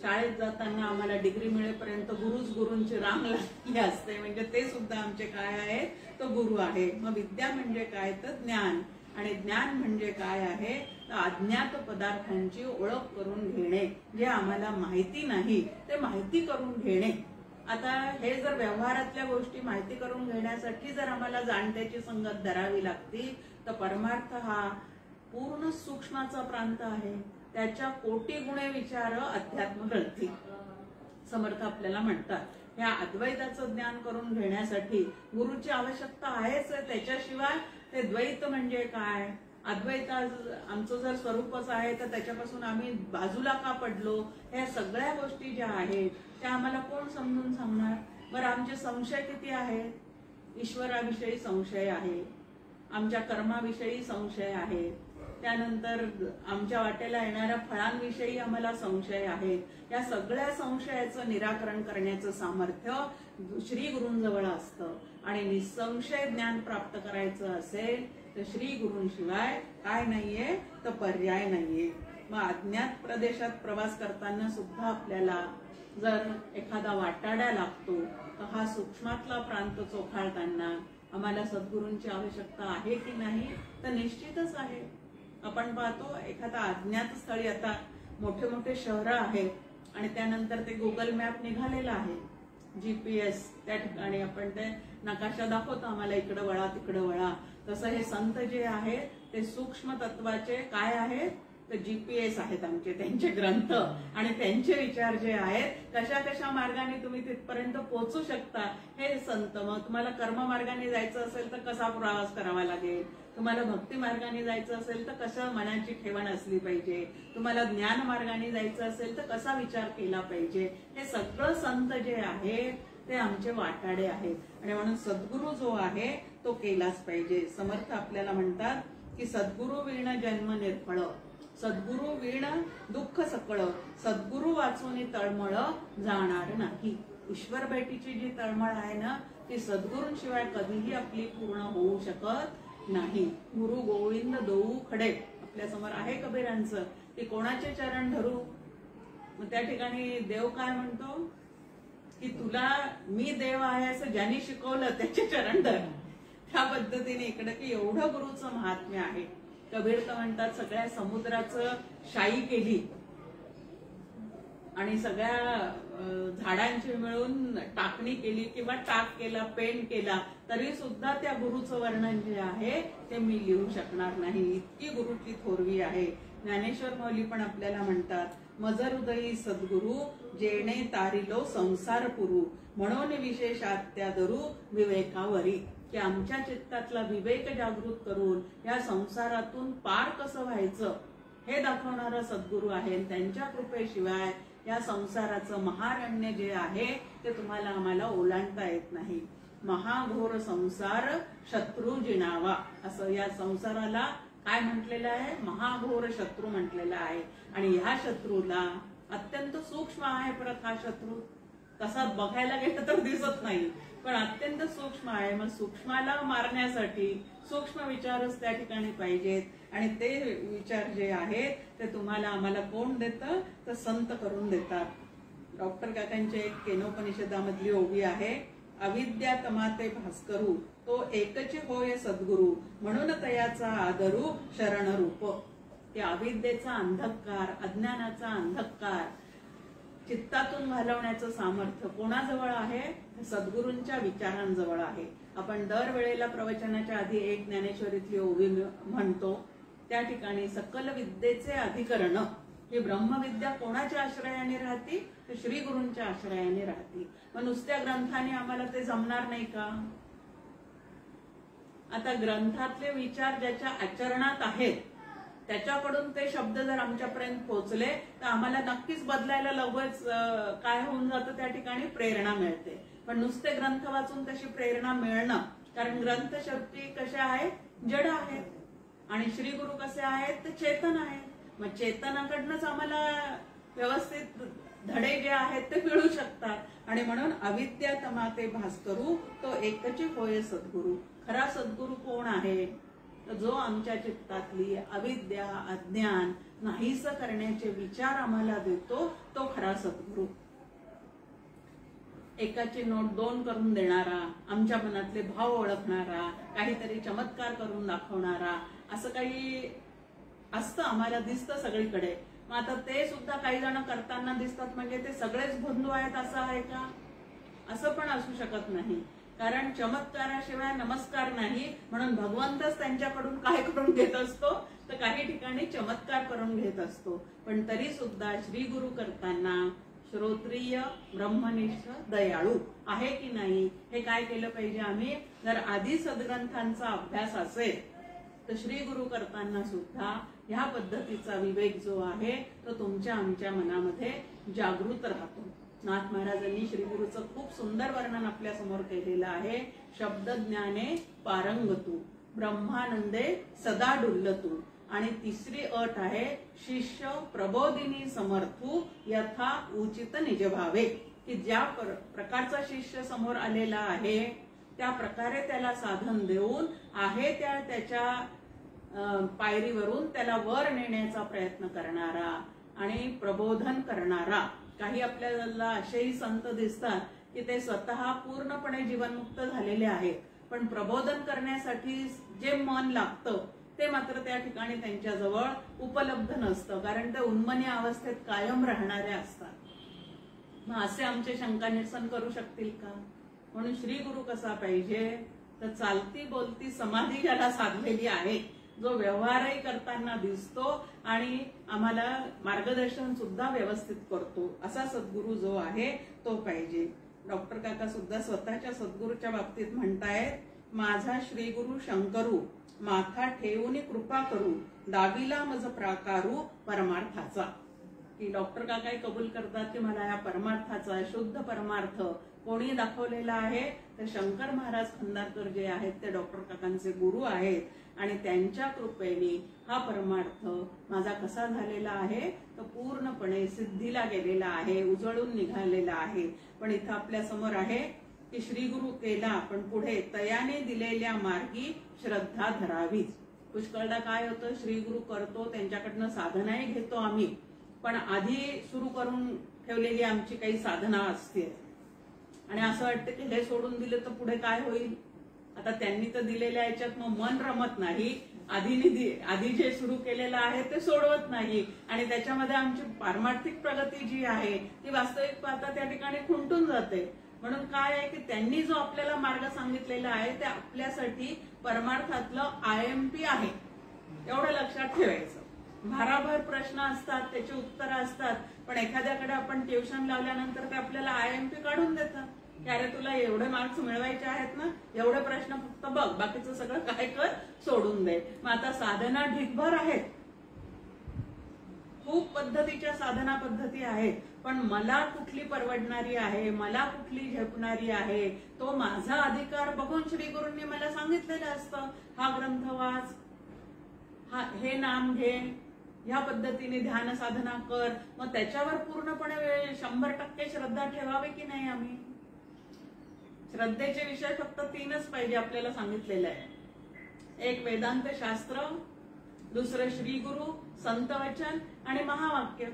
शाळेत जाताना आम्हाला डिग्री मिळेपर्यंत गुरुंची रांग लागली असते, म्हणजे ते सुद्धा आमचे काय आहे, तो गुरु आहे. मग विद्या म्हणजे काय, तर ज्ञान. आणि ज्ञान म्हणजे काय आहे, तर अज्ञात पदार्थांची ओळख करून घेणे, जे आम्हाला माहिती नाही ते माहिती करून घेणे. आता हे जर व्यवहारातल्या गोष्टी माहिती करून घेण्यासाठी जर आम्हाला जाणत्याची संगत धरावी लागती, तर परमार्थ हा पूर्ण सूक्ष्माचा प्रांत आहे. त्याच्या कोटी गुणे विचार अध्यात्म ग्रंथी. समर्थ आपल्याला म्हणतात ह्या अद्वैताचं ज्ञान करून घेण्यासाठी गुरुची आवश्यकता आहेच. त्याच्याशिवाय ते द्वैत म्हणजे काय, अद्वैत आमचं जर स्वरूपच आहे तर त्याच्यापासून आम्ही बाजूला का पडलो, ह्या सगळ्या गोष्टी ज्या आहेत त्या आम्हाला कोण समजून सांगणार. बरं, आमचे संशय किती आहेत, ईश्वराविषयी संशय आहे, आमच्या कर्माविषयी संशय आहे, त्यानंतर आमच्या वाटेला येणाऱ्या फळांविषयी आम्हाला संशय आहे. या सगळ्या संशयाचं निराकरण करण्याचं सामर्थ्य श्री गुरूंजवळ असतं. आणि निसंशय ज्ञान प्राप्त करायचं असेल तर श्री गुरूंशिवाय काय नाहीये, तर पर्याय नाहीये. मग अज्ञात प्रदेशात प्रवास करताना सुद्धा आपल्याला जर एखादा वाटाड्या लागतो, तर हा सूक्ष्मातला प्रांत चोखाळताना आम्हाला सद्गुरूंची आवश्यकता आहे की नाही, तर निश्चितच आहे. आपण पाहतो एखादा अज्ञात स्थळी, आता मोठे मोठे शहरं आहेत आणि त्यानंतर ते गुगल मॅप निघालेला आहे, GPS, त्या ठिकाणी आपण ते नकाशा दाखवतो आम्हाला, इकडं वळा तिकडं वळा. तसं हे संत जे आहेत ते सूक्ष्म तत्वाचे काय आहेत, तर GPS आहेत आमचे, त्यांचे ग्रंथ आणि त्यांचे विचार जे आहेत, कशा कशा मार्गाने तुम्ही तिथपर्यंत पोहोचू शकता हे संत. मग तुम्हाला कर्म मार्गाने जायचं असेल तर कसा प्रवास करावा लागेल, तुम्हाला भक्ती मार्गाने जायचं असेल तर कसं मनाची ठेवण असली पाहिजे, तुम्हाला ज्ञान मार्गाने जायचं असेल तर कसा विचार केला पाहिजे, हे सगळं संत जे आहे ते आमचे वाटाडे आहेत. आणि म्हणून सद्गुरु जो आहे तो केलाच पाहिजे. समर्थ आपल्याला म्हणतात की सद्गुरु वीण जन्म निर्फळ, सद्गुरु वीण दुःख सकळ, सद्गुरु वाचून तळमळ जाणार नाही. ईश्वर भेटीची जी तळमळ आहे ना, ती सद्गुरूंशिवाय कधीही आपली पूर्ण होऊ शकत नाही. गुरु गोविंद दोऊ खडे आपल्या समोर आहे कबीरांचं, की कोणाचे चरण धरू. मग त्या ठिकाणी देव काय म्हणतो की तुला मी देव आहे असं ज्यांनी शिकवलं त्याचे चरण धर. त्या पद्धतीने इकडे की एवढं गुरुचं महात्म्य आहे. कबीर तर म्हणतात सगळ्या समुद्राचं शाई केली आणि सगळ्या झाडांची मिळून टाकणी केली किंवा टाक केला, पेंट केला, तरी सुद्धा त्या गुरुचं वर्णन जे आहे ते मी लिहू शकणार नाही, इतकी गुरुची थोरवी आहे. ज्ञानेश्वर माऊली पण आपल्याला म्हणतात, मज हृदयी सद्गुरु जेणे तारिलो संसार पुरू, म्हणून विशेषात्या धरू विवेकावरी. की आमच्या चित्तातला विवेक जागृत करून या संसारातून पार कसं व्हायचं हे दाखवणारा सद्गुरू आहे. त्यांच्या कृपेशिवाय या संसाराचं महारण्य जे आहे ते तुम्हाला आम्हाला ओलांडता येत नाही. महाघोर संसार शत्रू जिणावा, असं या संसाराला काय म्हटलेलं आहे, महाघोर शत्रू म्हटलेला आहे. आणि ह्या शत्रूला अत्यंत सूक्ष्म आहे. परत हा शत्रू तसा बघायला गेलं तर दिसत नाही, पण अत्यंत सूक्ष्म आहे. मग सूक्ष्माला मारण्यासाठी सूक्ष्म विचारच त्या ठिकाणी पाहिजेत. आणि ते विचार जे आहेत ते तुम्हाला आम्हाला कोण देतं, तर संत करून देतात. डॉक्टर काकांच्या एक केनोपनिषदामधली ओवी आहे, अविद्या तमाते भास्करू तो एकचे होय सद्गुरू, म्हणून तयाचा आदरू शरण रूप. त्या अविद्येचा अंधकार, अज्ञानाचा अंधकार चित्तातून घालवण्याचं सामर्थ्य कोणाजवळ आहे, सद्गुरूंच्या विचारांजवळ आहे. आपण दरवेळेला प्रवचनाच्या आधी एक ज्ञानेश्वरीतली ओवी म्हणतो, त्या ठिकाणी सकल विद्येचे अधिकरण ही ब्रह्मविद्या कोणाच्या आश्रयाने राहती, तर श्री गुरूंच्या आश्रयाने राहती. मग नुसत्या ग्रंथाने आम्हाला ते जमणार नाही का. आता ग्रंथातले विचार ज्याच्या आचरणात आहेत त्याच्याकडून ते शब्द जर आमच्यापर्यंत पोहोचले तर आम्हाला नक्कीच बदलायला लगेच काय होऊन जातं, त्या ठिकाणी प्रेरणा मिळते. पण नुसते ग्रंथ वाचून तशी प्रेरणा मिळणं, कारण ग्रंथ शेवटी कशा आहेत, जड आहेत आणि श्री गुरु कसे आहेत, ते चेतन आहेत. मग चेतनाकडनंच आम्हाला व्यवस्थित धडे जे आहेत ते मिळू शकतात. आणि म्हणून अविद्या तमाते भास्करू तो एकचे होय सद्गुरू. खरा सद्गुरू कोण आहे, जो आमच्या चित्तातली अविद्या अज्ञान नाहीस करण्याचे विचार आम्हाला देतो, तो खरा सद्गुरू. एकाची नोट दोन करून देणारा, आमच्या मनातले भाव ओळखणारा, काहीतरी चमत्कार करून दाखवणारा, असं काही असतं आम्हाला दिसतं सगळीकडे. मग आता ते सुद्धा काही जण करताना दिसतात म्हणजे ते सगळेच बंधू आहेत असं आहे का, असं पण असू शकत नाही. कारण चमत्काराशिवाय नमस्कार नाही, म्हणून भगवंतच त्यांच्याकडून काय करून घेत असतो, तर काही ठिकाणी चमत्कार करून घेत असतो. पण तरी सुद्धा श्री गुरु करताना श्रोत्रिय ब्रह्मनिष्ठ दयाळू आहे की नाही हे काय केलं पाहिजे आम्ही. जर आधी सद्ग्रंथांचा अभ्यास असेल तर श्री गुरु करताना सुद्धा ह्या पद्धतीचा विवेक जो आहे तो तुमच्या आमच्या मनामध्ये जागृत राहतो. नाथ महाराजांनी श्री गुरुचं खूप सुंदर वर्णन आपल्या समोर केलेलं आहे. शब्द ज्ञाने पारंगतू, ब्रह्मानंदे सदा डुल्लतू. आणि तिसरी अट आहे शिष्य प्रबोधिनी समर्थू यथा उचित निज भावे. की ज्या प्रकारचा शिष्य समोर आलेला आहे त्या प्रकारे त्याला साधन देऊन आहे त्याच्या पायरीवरून त्याला वर नेण्याचा प्रयत्न करणारा आणि प्रबोधन करणारा. काही आपल्याला असेही संत दिसतात की ते स्वतः पूर्णपणे जीवनमुक्त झालेले आहेत, पण प्रबोधन करण्यासाठी जे मन लागतं ते मात्र त्या ठिकाणी त्यांच्याजवळ उपलब्ध नसतं, कारण ते उन्मनी अवस्थेत कायम राहणारे असतात. मग असे आमचे शंका निरसन करू शकतील का. म्हणून श्री गुरु कसा पाहिजे, तर चालती बोलती समाधी ज्याला साधलेली आहे, जो व्यवहारही करताना दिसतो आणि आम्हाला मार्गदर्शन सुद्धा व्यवस्थित करतो, असा सद्गुरू जो आहे तो पाहिजे. डॉक्टर काका सुद्धा स्वतःच्या सद्गुरूच्या बाबतीत म्हणतायत, माझा श्री गुरु शंकरू माथा ठेवून कृपा करू, दाविला मज प्राकारू परमार्थाचा. की डॉक्टर काका कबूल करतात की मला या परमार्थाचा, शुद्ध परमार्थ कोणी दाखवलेला आहे तर शंकर महाराज खंदारकर जे आहेत ते डॉक्टर काकांचे गुरु आहेत आणि त्यांच्या कृपेने हा परमार्थ माझा कसा झालेला आहे तर पूर्णपणे सिद्धीला गेलेला आहे, उजळून निघालेला आहे. पण इथं आपल्या समोर आहे की श्री गुरु केला पण पुढे तयाने दिलेल्या मार्गी श्रद्धा धरावीच. पुष्कळदा काय होतं, श्री गुरु करतो त्यांच्याकडनं साधनाही घेतो आम्ही, पण आधी सुरू करून ठेवलेली आमची काही साधना असते आणि असं वाटतं की हे सोडून दिलं तर पुढे काय होईल. आता त्यांनी तर दिलेल्या याच्यात मग मन रमत नाही, आधी जे सुरू केलेलं आहे ते सोडवत नाही आणि त्याच्यामध्ये आमची पारमार्थिक प्रगती जी आहे ती वास्तविक पाहता त्या ठिकाणी खुंटून जाते. म्हणून काय आहे की त्यांनी जो आपल्याला मार्ग सांगितलेला आहे ते आपल्यासाठी परमार्थातलं IMP आहे, एवढं लक्षात ठेवायचं. भाराभर प्रश्न असतात, त्याची उत्तरं असतात, पण एखाद्याकडे आपण ट्युशन लावल्यानंतर ते आपल्याला IMP काढून देतात की अरे तुला एवढे मार्क्स मिळवायचे आहेत ना, एवढे प्रश्न फक्त बघ, बाकीचं सगळं काय कर सोडून दे. मग आता साधना ढिगभर आहेत, खूप पद्धतीच्या साधना पद्धती आहेत, पण मला कुठली परवडणारी आहे, मला कुठली झेपणारी आहे तो माझा अधिकार बघून श्री गुरूंनी मला सांगितलेलं असतं. हा ग्रंथ वाच, हे नाम घे, ह्या पद्धतीने ध्यान साधना कर. मग त्याच्यावर पूर्णपणे 100% श्रद्धा ठेवावी की नाही आम्ही. श्रद्धेचे विषय फक्त 3च पाहिजे आपल्याला सांगितलेलं आहे. एक वेदांत शास्त्र, दुसरं श्री गुरु, संत वचन आणि महावाक्य,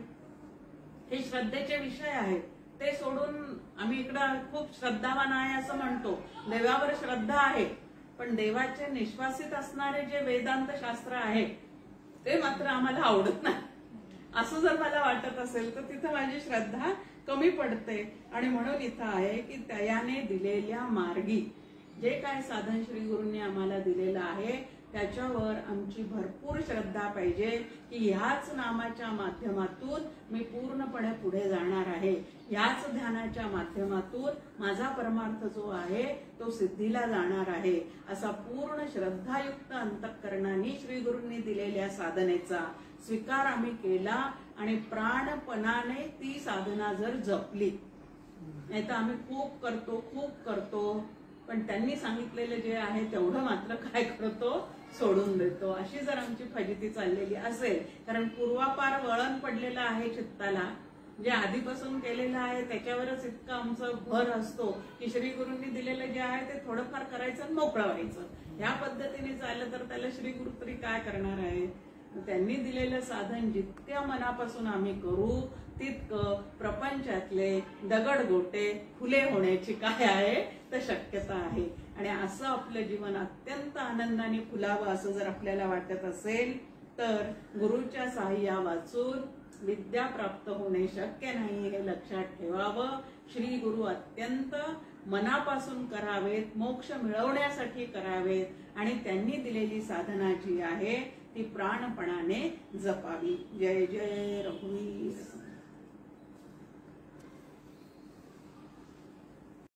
हे श्रद्धेचे विषय आहेत. ते सोडून आम्ही इकडं खूप श्रद्धावान आहे असं म्हणतो, देवावर श्रद्धा आहे, पण देवाचे निश्वासित असणारे जे वेदांत शास्त्र आहे ते मात्र आम्हाला आवडत नाही. असं जर मला वाटत असेल तर तिथं माझी श्रद्धा कमी पडते. आणि म्हणून इथं आहे की त्याने दिलेल्या मार्गी जे काय साधन श्री गुरूंनी आम्हाला दिलेलं आहे त्याच्यावर आमची भरपूर श्रद्धा पाहिजे की ह्याच नामाच्या माध्यमातून मी पूर्णपणे पुढे जाणार आहे, ह्याच ध्यानाच्या माध्यमातून माझा परमार्थ जो आहे तो सिद्धीला जाणार आहे. असा पूर्ण श्रद्धायुक्त अंतःकरणाने श्री गुरूंनी दिलेल्या साधनेचा स्वीकार आम्ही केला आणि प्राणपणाने ती साधना जर जपली, नाही तर आम्ही खूप करतो पण त्यांनी सांगितलेलं जे आहे तेवढं मात्र काय करतो, सोडून देतो. अशी जर आमची फजिती चाललेली असेल, कारण पूर्वापार वळण पडलेलं आहे चित्ताला, जे आधीपासून केलेलं आहे त्याच्यावरच इतकं आमचं भर असतो की श्री गुरूंनी दिलेलं जे आहे ते थोडंफार करायचं आणि मोकळं व्हायचं. ह्या पद्धतीने चाललं तर त्याला श्री गुरु तरी काय करणार आहे. त्यांनी दिलेलं साधन जितक्या मनापासून आम्ही करू तितकं प्रपंचातले दगडगोटे फुले होण्याची काय आहे तर शक्यता आहे. आणि असं आपलं जीवन अत्यंत आनंदाने फुलावं असं जर आपल्याला वाटत असेल तर गुरुच्या सहाय्या वाचून विद्या प्राप्त होणे शक्य नाही, हे लक्षात ठेवावं. श्री गुरु अत्यंत मनापासून करावेत, मोक्ष मिळवण्यासाठी करावेत आणि त्यांनी दिलेली साधना जी आहे ती प्राणपणाने जपावी. जय जय रघुवीर.